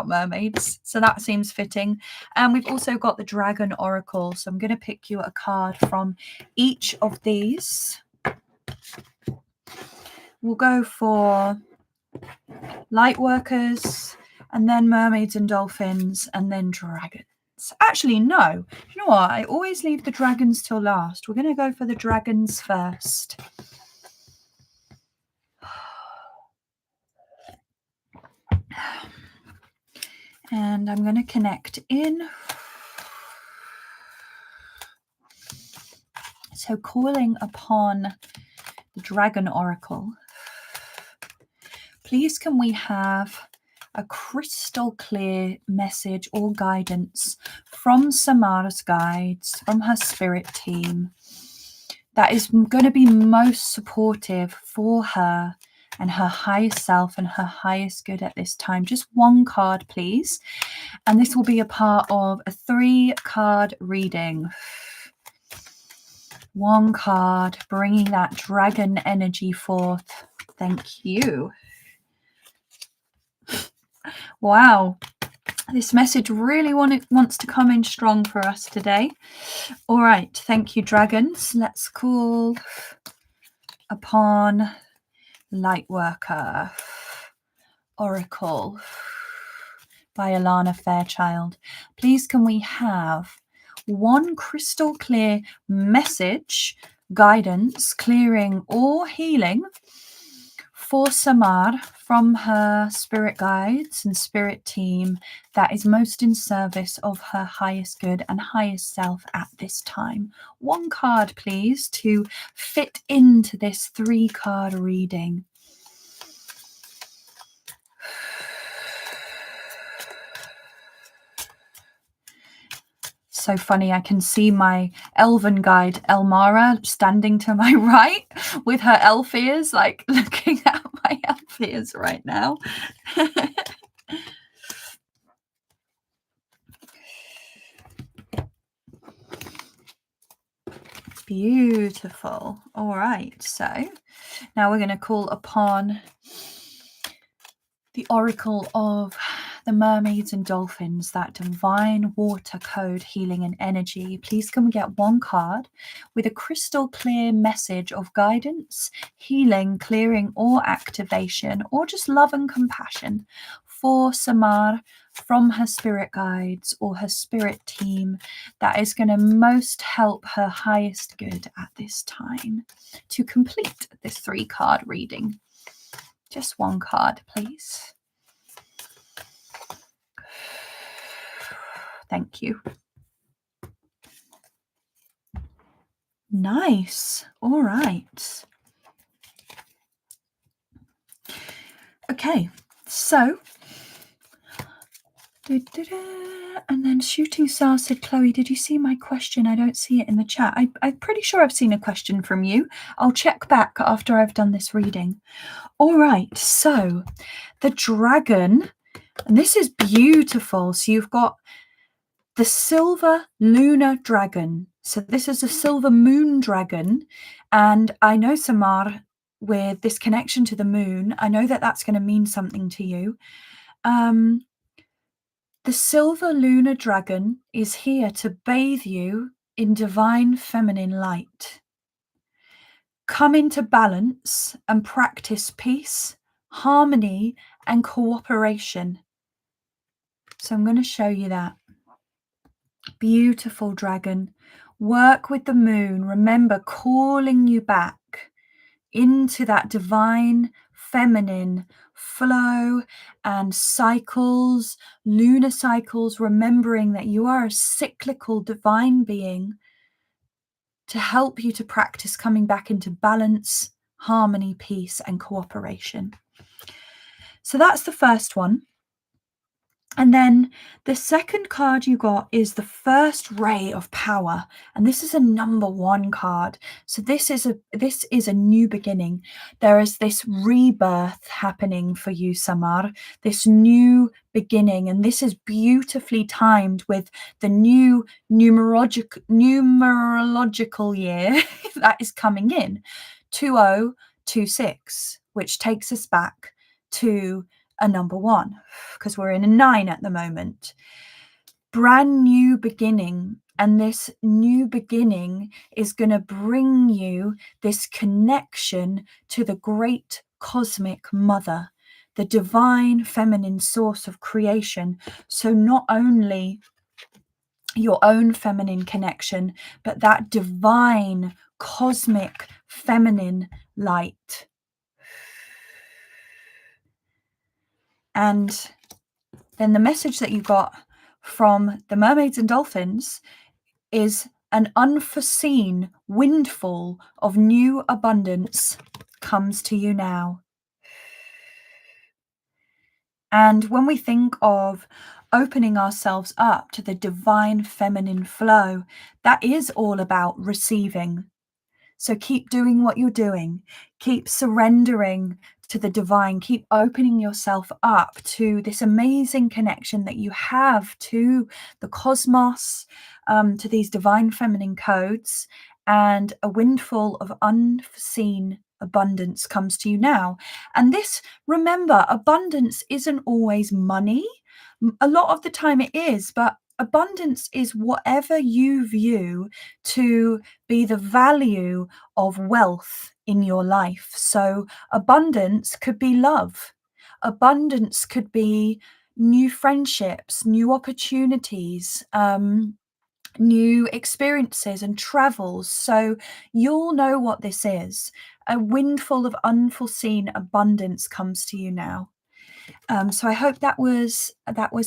mermaids, so that seems fitting. And we've also got the Dragon Oracle, so I'm going to pick you a card from each of these. We'll go for Lightworkers, and then Mermaids and Dolphins, and then Dragons. Actually, no. You know what? I always leave the dragons till last. We're going to go for the dragons first. And I'm going to connect in. So calling upon the Dragon Oracle, please can we have a crystal clear message or guidance from Samar's guides, from her spirit team, that is going to be most supportive for her and her highest self and her highest good at this time. Just one card, please. And this will be a part of a 3-card reading. One card, bringing that dragon energy forth. Thank you. Wow. This message really wants to come in strong for us today. All right. Thank you, dragons. Let's call upon Lightworker Oracle by Alana Fairchild. Please can we have one crystal clear message, guidance, clearing or healing for Samar from her spirit guides and spirit team that is most in service of her highest good and highest self at this time. One card, please, to fit into this 3-card reading. So funny, I can see my elven guide Elmara standing to my right with her elf ears, like looking at my elf ears right now. Beautiful. All right, so now we're going to call upon the Oracle of the Mermaids and Dolphins, that divine water code, healing and energy. Please can we get one card with a crystal clear message of guidance, healing, clearing or activation, or just love and compassion for Samar from her spirit guides or her spirit team that is going to most help her highest good at this time to complete this 3-card reading. Just one card, please. Thank you. Nice. All right. Okay, so and then Shooting Star said, Chloe, did you see my question? I don't see it in the chat. I'm pretty sure I've seen a question from you. I'll check back after I've done this reading. All right, so the dragon, and this is beautiful. So you've got the silver lunar dragon. So this is a silver moon dragon. And I know, Samar, with this connection to the moon, I know that that's going to mean something to you. The silver lunar dragon is here to bathe you in divine feminine light. Come into balance and practice peace, harmony, and cooperation. So I'm going to show you that. Beautiful dragon. Work with the moon. Remember, calling you back into that divine feminine flow and cycles, lunar cycles, remembering that you are a cyclical divine being, to help you to practice coming back into balance, harmony, peace, and cooperation. So that's the first one. And then the second card you got is the first ray of power. And this is a number 1 card. So this is a new beginning. There is this rebirth happening for you, Samar, this new beginning. And this is beautifully timed with the new numerological year that is coming in, 2026, which takes us back to a number 1, because we're in a 9 at the moment. Brand new beginning. And this new beginning is going to bring you this connection to the great cosmic mother, the divine feminine source of creation. So not only your own feminine connection, but that divine cosmic feminine light. And then the message that you got from the mermaids and dolphins is an unforeseen windfall of new abundance comes to you now. And when we think of opening ourselves up to the divine feminine flow, that is all about receiving. So keep doing what you're doing. Keep surrendering to the divine. Keep opening yourself up to this amazing connection that you have to the cosmos, to these divine feminine codes, and a windfall of unforeseen abundance comes to you now. And this, remember, abundance isn't always money. A lot of the time it is, but abundance is whatever you view to be the value of wealth in your life. So abundance could be love. Abundance could be new friendships, new opportunities, new experiences and travels. So you'll know what this is. A windfall of unforeseen abundance comes to you now. So I hope that was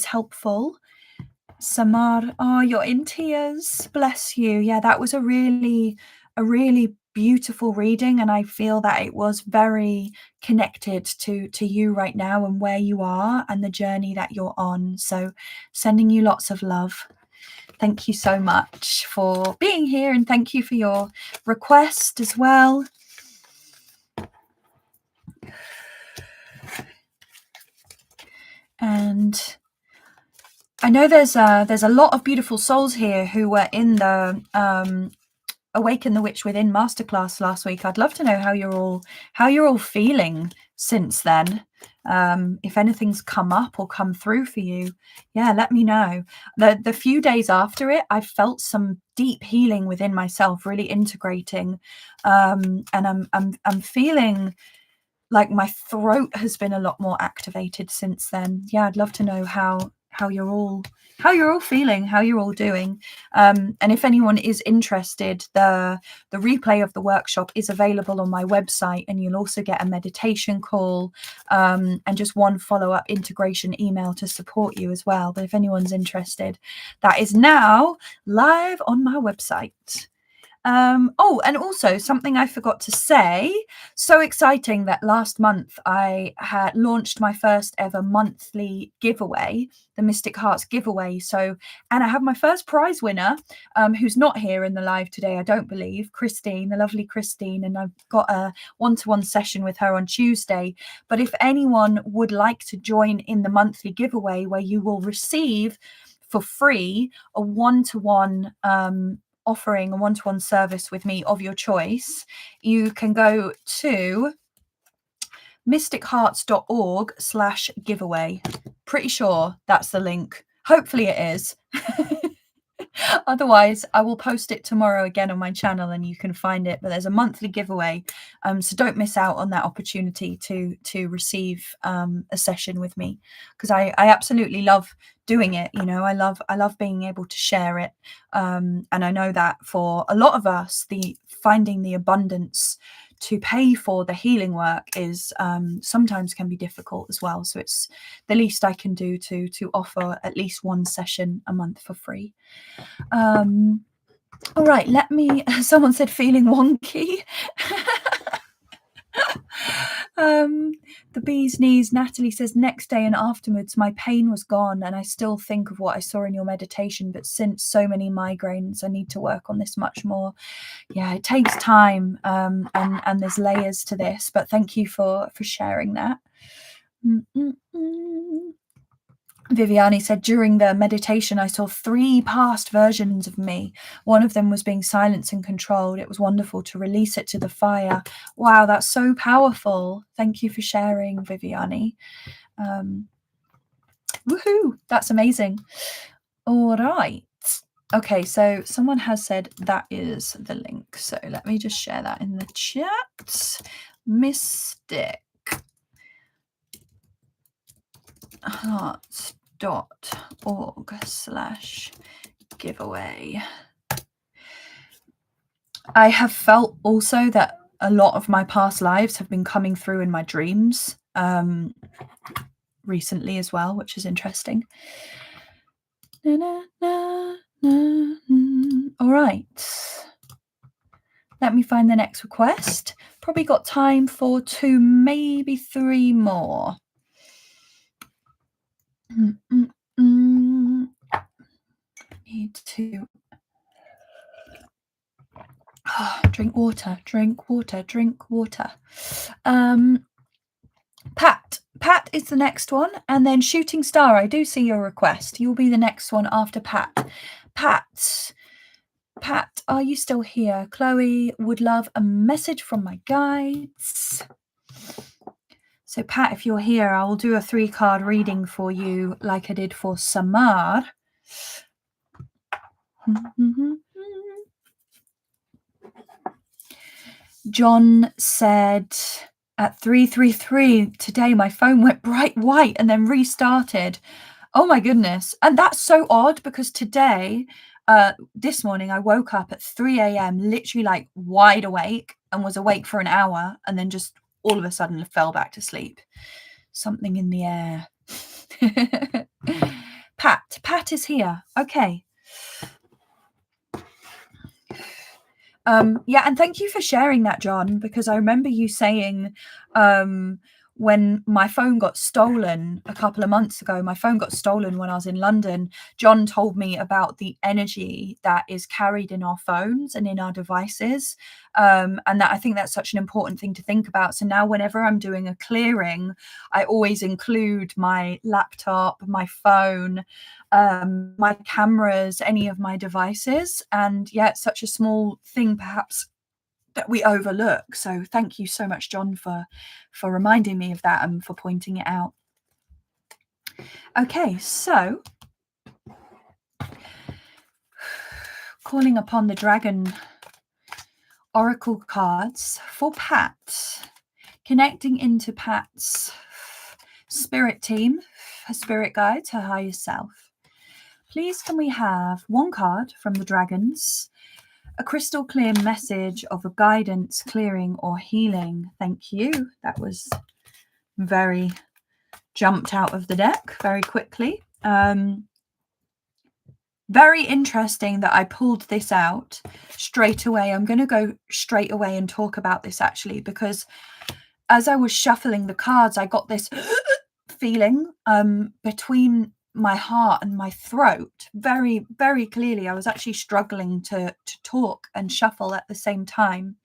helpful. Samar, oh, you're in tears. Bless you. Yeah, that was a really beautiful reading, and I feel that it was very connected to you right now and where you are and the journey that you're on. So sending you lots of love. Thank you so much for being here, and thank you for your request as well. And I know there's a lot of beautiful souls here who were in the Awaken the Witch Within masterclass last week. I'd love to know how you're all feeling since then. If anything's come up or come through for you, yeah, let me know. The few days after it, I felt some deep healing within myself, really integrating, and I'm feeling like my throat has been a lot more activated since then. Yeah, I'd love to know how you're all feeling, how you're all doing. And if anyone is interested, the replay of the workshop is available on my website, and you'll also get a meditation call, and just one follow-up integration email to support you as well. But if anyone's interested, that is now live on my website. Oh, and also something I forgot to say. So exciting that last month I had launched my first ever monthly giveaway, the Mystic Hearts giveaway. So, and I have my first prize winner, who's not here in the live today, I don't believe, Christine, the lovely Christine, and I've got a one-to-one session with her on Tuesday. But if anyone would like to join in the monthly giveaway, where you will receive for free a one-to-one offering a one-to-one service with me of your choice, you can go to mystichearts.org/giveaway. Pretty sure that's the link. Hopefully it is. Otherwise, I will post it tomorrow again on my channel and you can find it. But there's a monthly giveaway, so don't miss out on that opportunity to receive a session with me, because I absolutely love doing it. You know, I love being able to share it, and I know that for a lot of us, finding the abundance to pay for the healing work is sometimes can be difficult as well. So it's the least I can do to offer at least one session a month for free. All right, someone said feeling wonky. The bee's knees. Natalie says next day and afterwards my pain was gone and I still think of what I saw in your meditation, but since so many migraines I need to work on this much more. Yeah, it takes time, and there's layers to this, but thank you for sharing that. Viviani said, during the meditation, I saw 3 past versions of me. One of them was being silenced and controlled. It was wonderful to release it to the fire. Wow, that's so powerful. Thank you for sharing, Viviani. Woohoo, that's amazing. All right. Okay, so someone has said that is the link. So let me just share that in the chat. Mystic hearts.org/giveaway. I have felt also that a lot of my past lives have been coming through in my dreams recently as well, which is interesting. All right. Let me find the next request. Probably got time for 2, maybe 3 more. Need to drink water. Pat is the next one, and then Shooting Star, I do see your request. You'll be the next one after Pat. Pat, are you still here? Chloe would love a message from my guides. So Pat, if you're here, I will do a 3-card reading for you like I did for Samar. John said at 333 today my phone went bright white and then restarted. Oh my goodness. And that's so odd because today, this morning, I woke up at 3 a.m. literally like wide awake and was awake for an hour and then just all of a sudden fell back to sleep. Something in the air. Pat is here. Okay. Yeah, and thank you for sharing that, John, because I remember you saying when my phone got stolen a couple of months ago, my phone got stolen when I was in London. John told me about the energy that is carried in our phones and in our devices. And that I think that's such an important thing to think about. So now whenever I'm doing a clearing, I always include my laptop, my phone, my cameras, any of my devices. And yeah, it's such a small thing perhaps that we overlook. So thank you so much, John, for reminding me of that and for pointing it out. Okay, so calling upon the dragon oracle cards for Pat, connecting into Pat's spirit team, her spirit guides, her higher self. Please can we have 1 card from the dragons, a crystal clear message of a guidance, clearing or healing. Thank you. That was very jumped out of the deck very quickly. Very interesting that I pulled this out straight away. I'm going to go straight away and talk about this actually, because as I was shuffling the cards, I got this feeling between my heart and my throat very, very clearly. I was actually struggling to talk and shuffle at the same time.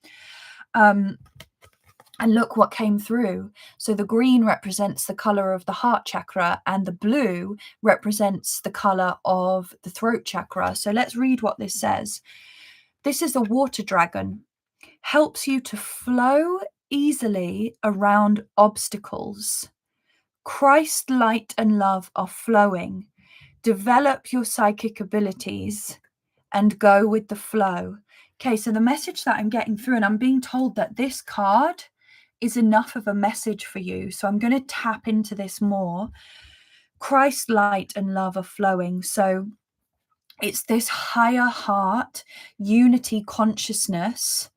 And look what came through. So the green represents the color of the heart chakra and the blue represents the color of the throat chakra. So let's read what this says. This is a water dragon. Helps you to flow easily around obstacles. Christ, light, and love are flowing. Develop your psychic abilities and go with the flow. Okay, so the message that I'm getting through, and I'm being told that this card is enough of a message for you. So I'm going to tap into this more. Christ, light, and love are flowing. So it's this higher heart, unity consciousness,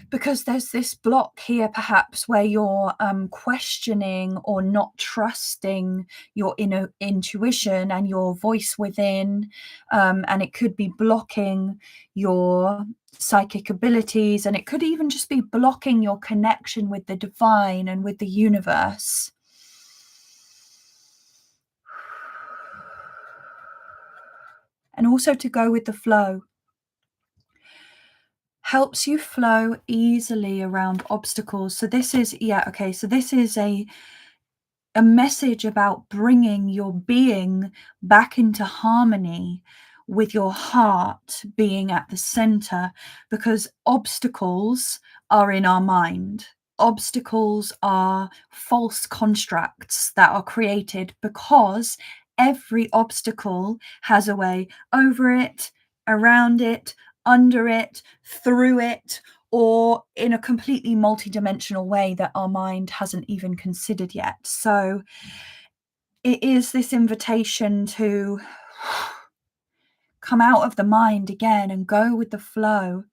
because there's this block here perhaps where you're questioning or not trusting your inner intuition and your voice within, and it could be blocking your psychic abilities, and it could even just be blocking your connection with the divine and with the universe. And also to go with the flow. Helps you flow easily around obstacles. So this is, so this is a message about bringing your being back into harmony with your heart being at the center, because obstacles are in our mind. Obstacles are false constructs that are created because every obstacle has a way over it, around it, under it, through it, or in a completely multidimensional way that our mind hasn't even considered yet. So it is this invitation to come out of the mind again and go with the flow.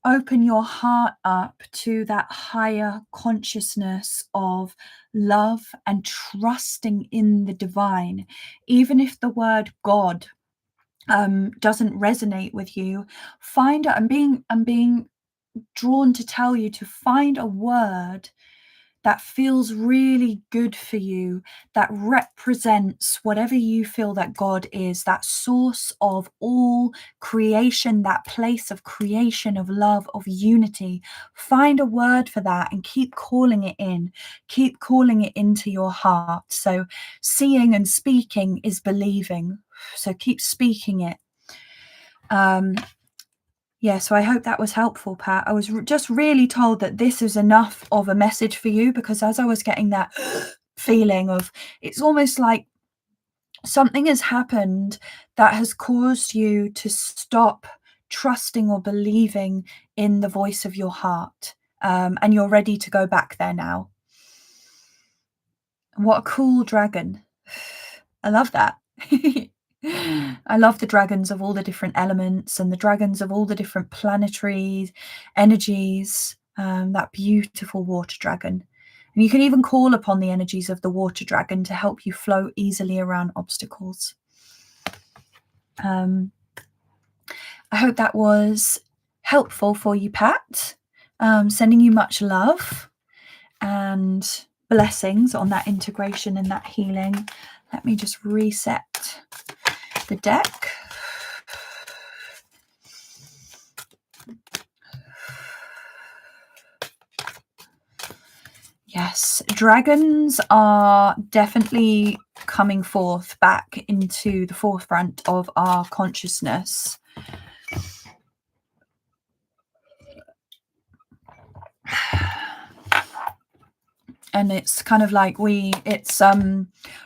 Open your heart up to that higher consciousness of love and trusting in the divine. Even if the word God doesn't resonate with you, find it. I'm being drawn to tell you to find a word that feels really good for you, that represents whatever you feel that God is, that source of all creation, that place of creation, of love, of unity. Find a word for that and keep calling it in. Keep calling it into your heart. So seeing and speaking is believing. So keep speaking it. So I hope that was helpful, Pat. I was just really told that this is enough of a message for you, because as I was getting that feeling of, it's almost like something has happened that has caused you to stop trusting or believing in the voice of your heart, and you're ready to go back there now. What a cool dragon. I love that. I love the dragons of all the different elements and the dragons of all the different planetary energies, that beautiful water dragon. And you can even call upon the energies of the water dragon to help you flow easily around obstacles. I hope that was helpful for you, Pat. Sending you much love and blessings on that integration and that healing. Let me just reset the deck. Yes, dragons are definitely coming forth back into the forefront of our consciousness. And it's kind of like it's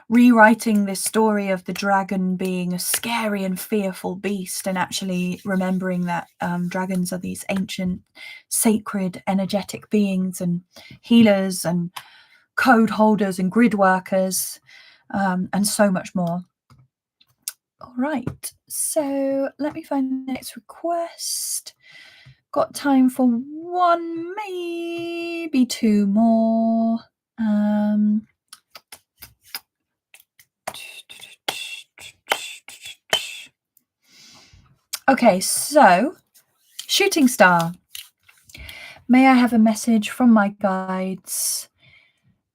rewriting this story of the dragon being a scary and fearful beast, and actually remembering that dragons are these ancient, sacred, energetic beings and healers and code holders and grid workers, and so much more. All right, so let me find the next request. Got time for one, maybe two more. Okay, so shooting star. May I have a message from my guides?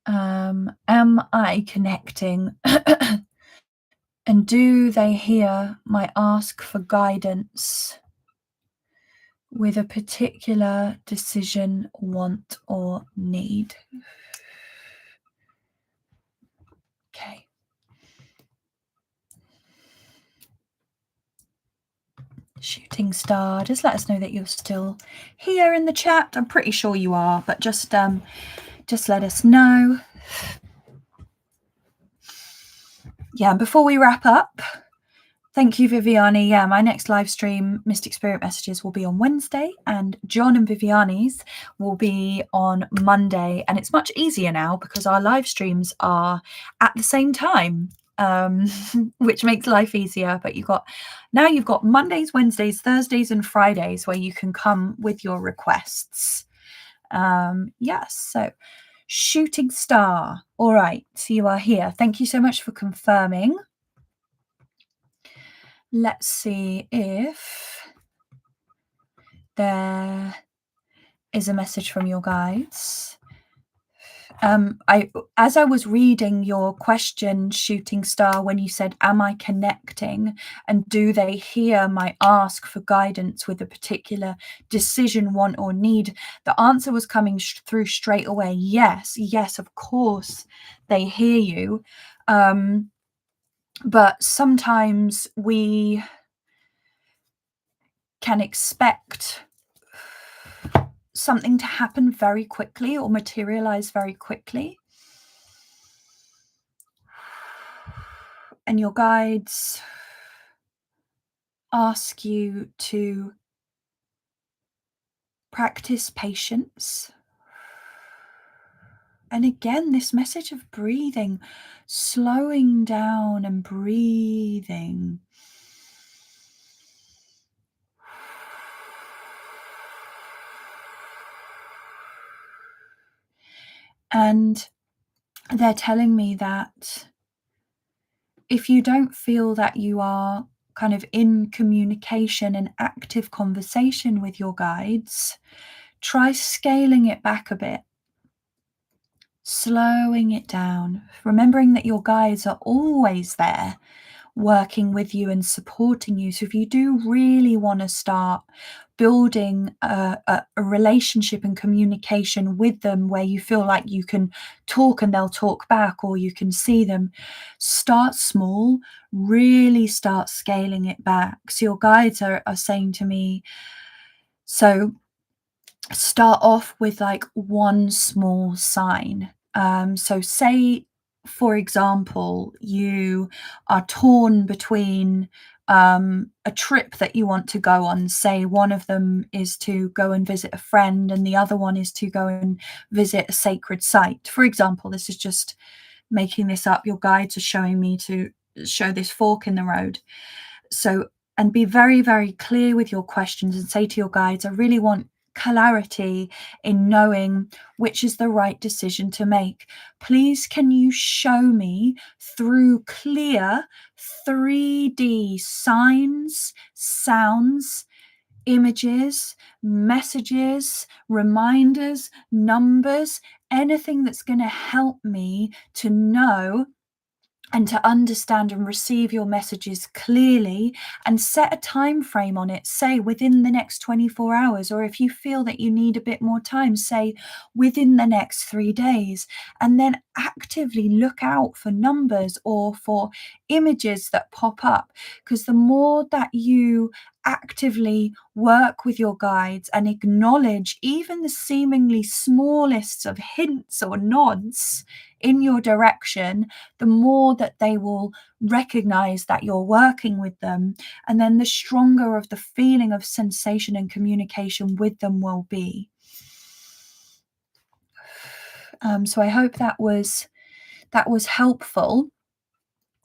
Am I connecting? And do they hear my ask for guidance with a particular decision, want, or need? Okay. Shooting star, just let us know that you're still here in the chat. I'm pretty sure you are, but just let us know. Yeah, before we wrap up, thank you, Viviani. Yeah, my next live stream, Mystic Spirit Messages, will be on Wednesday, and John and Viviani's will be on Monday. And it's much easier now because our live streams are at the same time, which makes life easier. But you've got Mondays, Wednesdays, Thursdays, and Fridays where you can come with your requests. Yes, so shooting star. All right, so you are here. Thank you so much for confirming. Let's see if there is a message from your guides. As I was reading your question, shooting star, when you said, am I connecting, and do they hear my ask for guidance with a particular decision, want, or need, the answer was coming through straight away. Yes, of course they hear you. But sometimes we can expect something to happen very quickly or materialize very quickly. And your guides ask you to practice patience. And again, this message of breathing, slowing down and breathing. And they're telling me that if you don't feel that you are kind of in communication and active conversation with your guides, try scaling it back a bit, slowing it down, remembering that your guides are always there working with you and supporting you. So if you do really want to start building a relationship and communication with them where you feel like you can talk and they'll talk back, or you can see them, start small, really start scaling it back. So your guides are saying to me, so start off with like one small sign. So say, for example, you are torn between a trip that you want to go on. Say one of them is to go and visit a friend and the other one is to go and visit a sacred site. For example, this is just making this up. Your guides are showing me to show this fork in the road. So, and be very, very clear with your questions and say to your guides, I really want clarity in knowing which is the right decision to make. Please, can you show me through clear 3D signs, sounds, images, messages, reminders, numbers, anything that's going to help me to know and to understand and receive your messages clearly, and set a time frame on it. Say within the next 24 hours, or if you feel that you need a bit more time, say within the next 3 days, and then actively look out for numbers or for images that pop up. Because the more that you actively work with your guides and acknowledge even the seemingly smallest of hints or nods in your direction, the more that they will recognize that you're working with them, and then the stronger of the feeling of sensation and communication with them will be. So I hope that was helpful.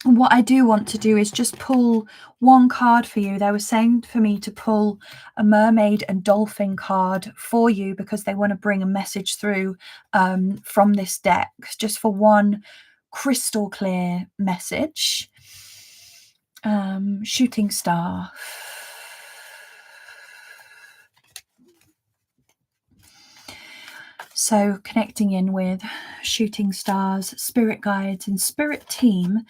And what I do want to do is just pull one card for you. They were saying for me to pull a mermaid and dolphin card for you because they want to bring a message through from this deck, just for one crystal clear message. Shooting star. So connecting in with shooting stars, spirit guides, and spirit team,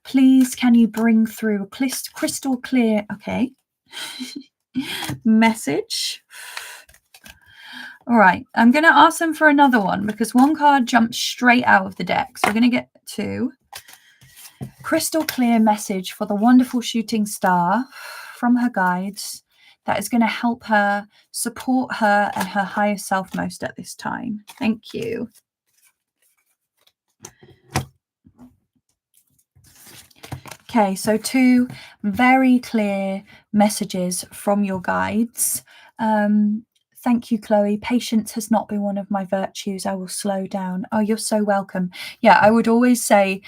please can you bring through a crystal clear, okay, message. All right, I'm going to ask them for another one because one card jumped straight out of the deck. So we're going to get two. Crystal clear message for the wonderful shooting star from her guides that is going to help her, support her and her higher self most at this time. Thank you. Okay, so two very clear messages from your guides. Thank you, Chloe. Patience has not been one of my virtues. I will slow down. Oh, you're so welcome. Yeah, I would always say,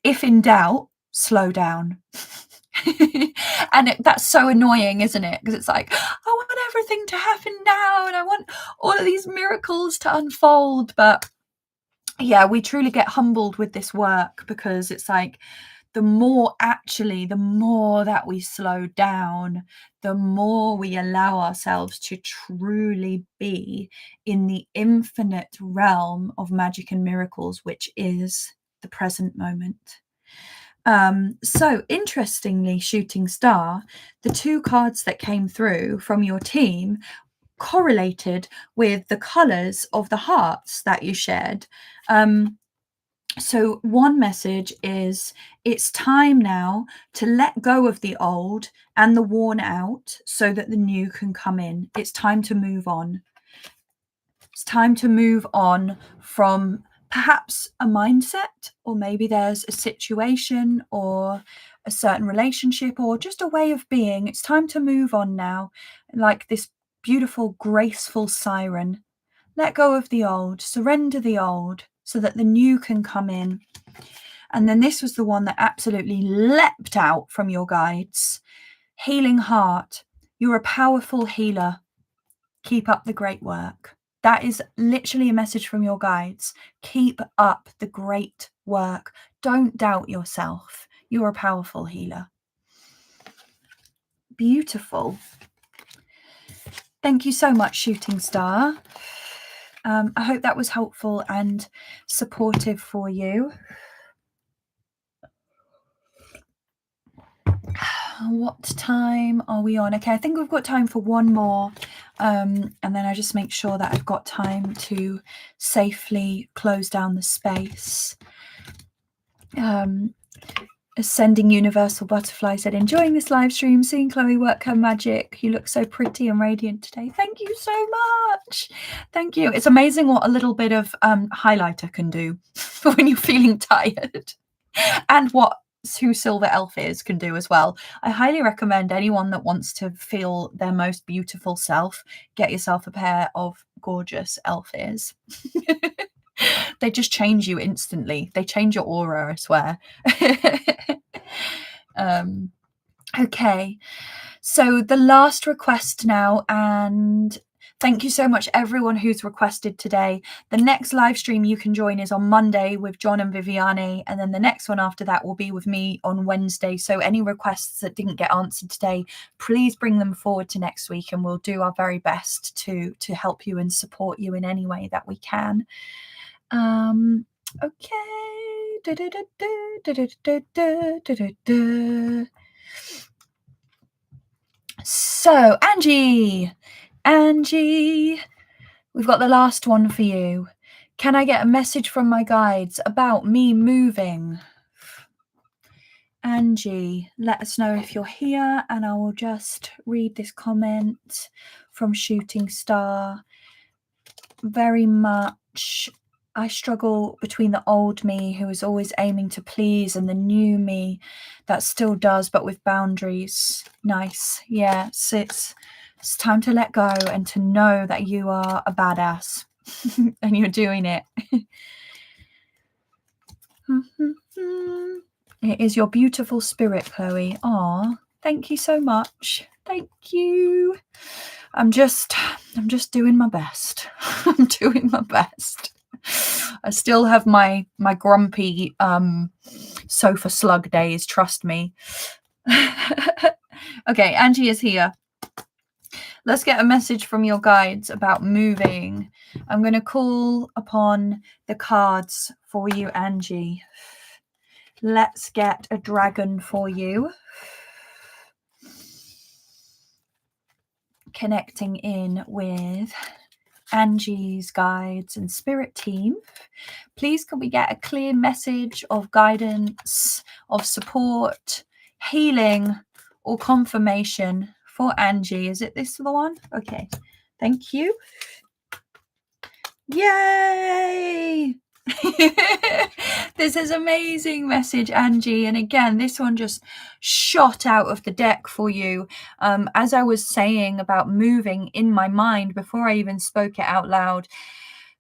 if in doubt, slow down. And that's so annoying, isn't it? Because it's like, I want everything to happen now and I want all of these miracles to unfold. But yeah, we truly get humbled with this work because it's like, the more that we slow down, the more we allow ourselves to truly be in the infinite realm of magic and miracles, which is the present moment. So interestingly, shooting star, the two cards that came through from your team correlated with the colors of the hearts that you shared. So one message is, it's time now to let go of the old and the worn out so that the new can come in. It's time to move on. It's time to move on from perhaps a mindset, or maybe there's a situation or a certain relationship or just a way of being. It's time to move on now, like this beautiful, graceful siren. Let go of the old, surrender the old so that the new can come in. And then this was the one that absolutely leapt out from your guides. Healing heart. You're a powerful healer. Keep up the great work. That is literally a message from your guides. Keep up the great work. Don't doubt yourself. You're a powerful healer. Beautiful. Thank you so much, Shooting Star. I hope that was helpful and supportive for you. What time are we on? Okay, I think we've got time for one more. And then I just make sure that I've got time to safely close down the space. Ascending Universal Butterfly said, enjoying this live stream, seeing Chloe work her magic. You look so pretty and radiant today. Thank you so much. Thank you. It's amazing what a little bit of highlighter can do for when you're feeling tired, and what who Silver Elf is can do as well. I highly recommend anyone that wants to feel their most beautiful self, get yourself a pair of gorgeous elf ears. They just change you instantly. They change your aura, I swear. Okay, so the last request now, and thank you so much everyone who's requested today. The next live stream you can join is on Monday with John and Viviane, and then the next one after that will be with me on Wednesday. So any requests that didn't get answered today, please bring them forward to next week, and we'll do our very best to help you and support you in any way that we can. Okay. So Angie, we've got the last one for you. Can I get a message from my guides about me moving? Angie, let us know if you're here, and I will just read this comment from Shooting Star. Very much, I struggle between the old me who is always aiming to please and the new me that still does, but with boundaries. Nice. Yeah, it's time to let go and to know that you are a badass and you're doing it. It is your beautiful spirit, Chloe. Aw, thank you so much. Thank you. I'm just doing my best. I'm doing my best. I still have my grumpy sofa slug days, trust me. Okay, Angie is here. Let's get a message from your guides about moving. I'm going to call upon the cards for you, Angie. Let's get a dragon for you. Connecting in with Angie's guides and spirit team. Please can we get a clear message of guidance, of support, healing, or confirmation for Angie? Is it this the one? Okay, thank you. Yay! This is amazing message, Angie. And again, this one just shot out of the deck for you. As I was saying about moving in my mind before I even spoke it out loud,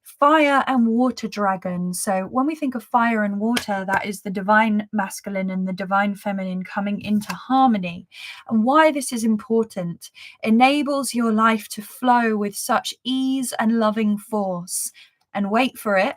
fire and water dragon. So when we think of fire and water, that is the divine masculine and the divine feminine coming into harmony. And why this is important: enables your life to flow with such ease and loving force. And wait for it.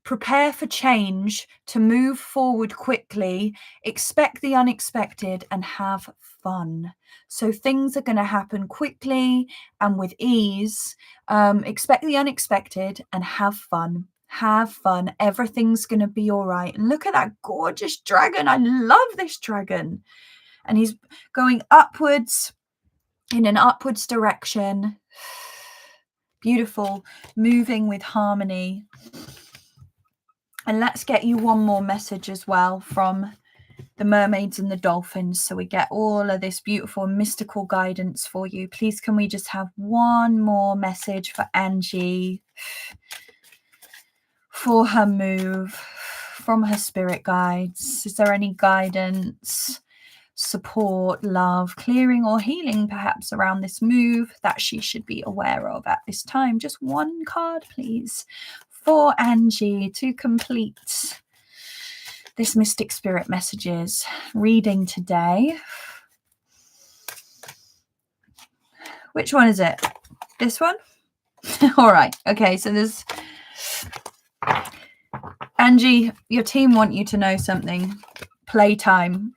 Prepare for change, to move forward quickly, expect the unexpected, and have fun. So things are going to happen quickly and with ease. Expect the unexpected and have fun. Have fun. Everything's going to be all right. And look at that gorgeous dragon. I love this dragon. And he's going upwards in an upwards direction. Beautiful. Moving with harmony. And let's get you one more message as well from the mermaids and the dolphins, so we get all of this beautiful mystical guidance for you. Please can we just have one more message for Angie for her move from her spirit guides? Is there any guidance, support, love, clearing or healing perhaps around this move that she should be aware of at this time? Just one card, please, for Angie to complete this Mystic Spirit Messages reading today. Which one is it? This one? All right. Okay, so there's... Angie, your team want you to know something. Playtime.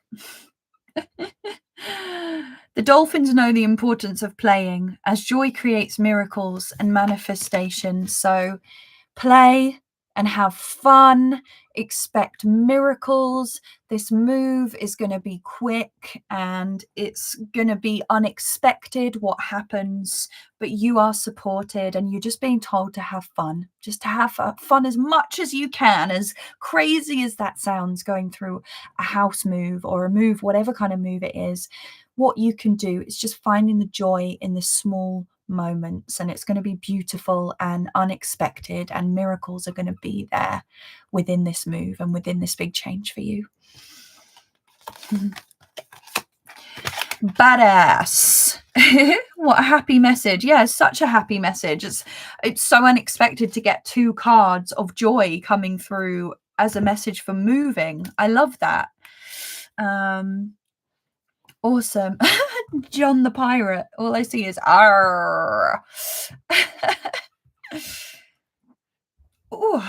The dolphins know the importance of playing, as joy creates miracles and manifestations. So play and have fun, expect miracles. This move is going to be quick and it's going to be unexpected what happens, but you are supported and you're just being told to have fun, just to have fun as much as you can, as crazy as that sounds, going through a house move or a move, whatever kind of move it is. What you can do is just finding the joy in the small moments, and it's going to be beautiful and unexpected, and miracles are going to be there within this move and within this big change for you. Badass. What a happy message. Yeah, such a happy message. It's so unexpected to get two cards of joy coming through as a message for moving. I love that. Awesome. John the pirate. All I see is arr. Ooh.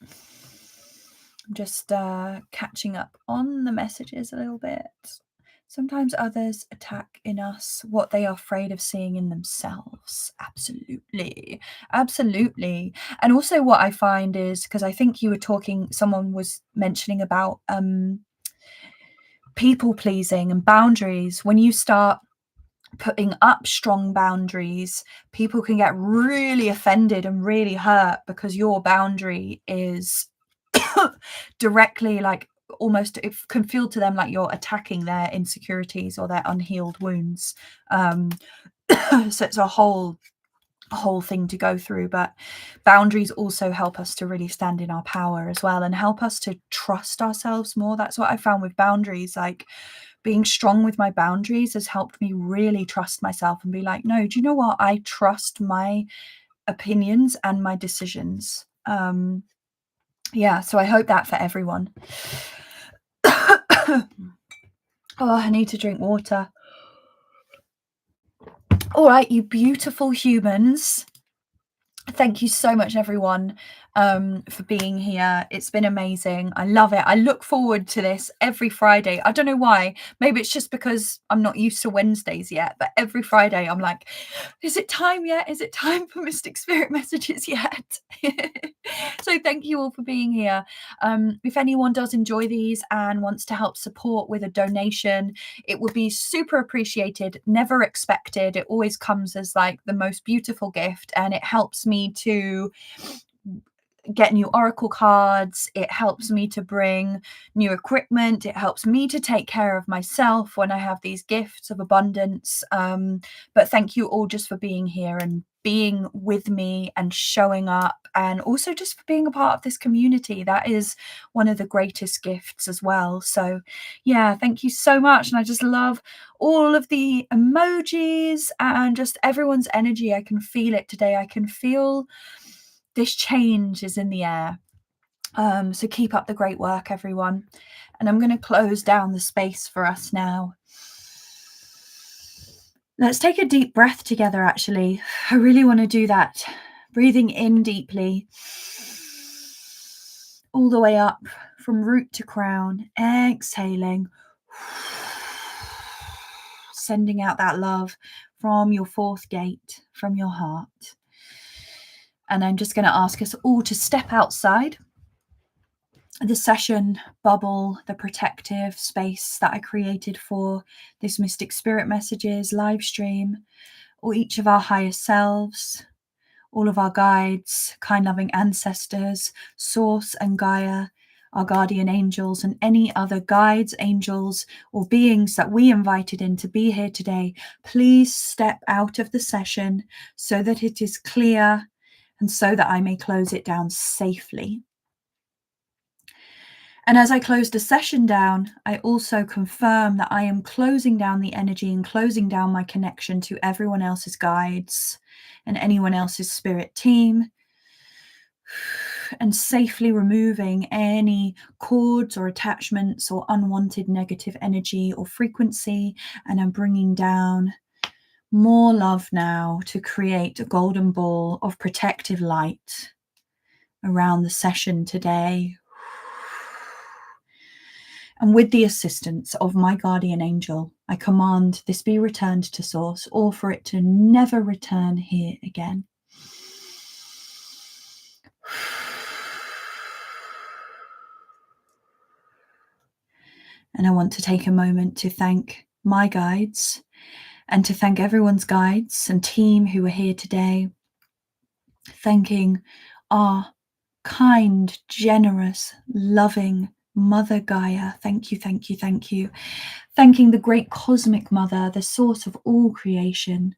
I'm just catching up on the messages a little bit. Sometimes others attack in us what they are afraid of seeing in themselves. Absolutely. Absolutely. And also what I find is, because I think you were talking, someone was mentioning about people pleasing and boundaries. When you start putting up strong boundaries, people can get really offended and really hurt because your boundary is directly, like, almost, it can feel to them like you're attacking their insecurities or their unhealed wounds. So it's a whole thing to go through, but boundaries also help us to really stand in our power as well and help us to trust ourselves more. That's what I found with boundaries. Like, being strong with my boundaries has helped me really trust myself and be like, no, do you know what? I trust my opinions and my decisions. Yeah, so I hope that for everyone. Oh, I need to drink water. All right, you beautiful humans. Thank you so much, everyone, for being here. It's been amazing. I love it. I look forward to this every Friday. I don't know why. Maybe it's just because I'm not used to Wednesdays yet, but every Friday I'm like, is it time yet? Is it time for Mystic Spirit Messages yet? So thank you all for being here. If anyone does enjoy these and wants to help support with a donation, it would be super appreciated. Never expected. It always comes as like the most beautiful gift, and it helps me to get new oracle cards. It helps me to bring new equipment. It helps me to take care of myself when I have these gifts of abundance. But thank you all just for being here and being with me and showing up, and also just for being a part of this community. That is one of the greatest gifts as well. So yeah, thank you so much. And I just love all of the emojis and just everyone's energy. I can feel it today. I can feel this change is in the air. So keep up the great work, everyone. And I'm going to close down the space for us now. Let's take a deep breath together, actually. I really want to do that. Breathing in deeply, all the way up from root to crown. Exhaling. Sending out that love from your fourth gate, from your heart. And I'm just going to ask us all to step outside the session bubble, the protective space that I created for this Mystic Spirit Messages live stream, or each of our higher selves, all of our guides, kind loving ancestors, Source and Gaia, our guardian angels, and any other guides, angels, or beings that we invited in to be here today. Please step out of the session so that it is clear and so that I may close it down safely. And as I close the session down, I also confirm that I am closing down the energy and closing down my connection to everyone else's guides and anyone else's spirit team, and safely removing any cords or attachments or unwanted negative energy or frequency. And I'm bringing down more love now to create a golden ball of protective light around the session today. And with the assistance of my guardian angel, I command this be returned to source, or for it to never return here again. And I want to take a moment to thank my guides and to thank everyone's guides and team who are here today. Thanking our kind, generous, loving Mother Gaia. Thank you, thank you, thank you. Thanking the great cosmic mother, the source of all creation.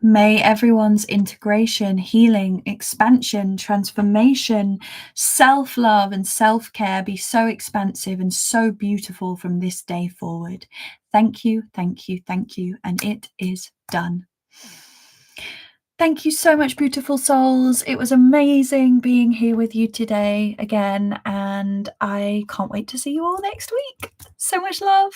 May everyone's integration, healing, expansion, transformation, self-love and self-care be so expansive and so beautiful from this day forward. Thank you, thank you, thank you. And it is done. Thank you so much, beautiful souls. It was amazing being here with you today again, and I can't wait to see you all next week. So much love.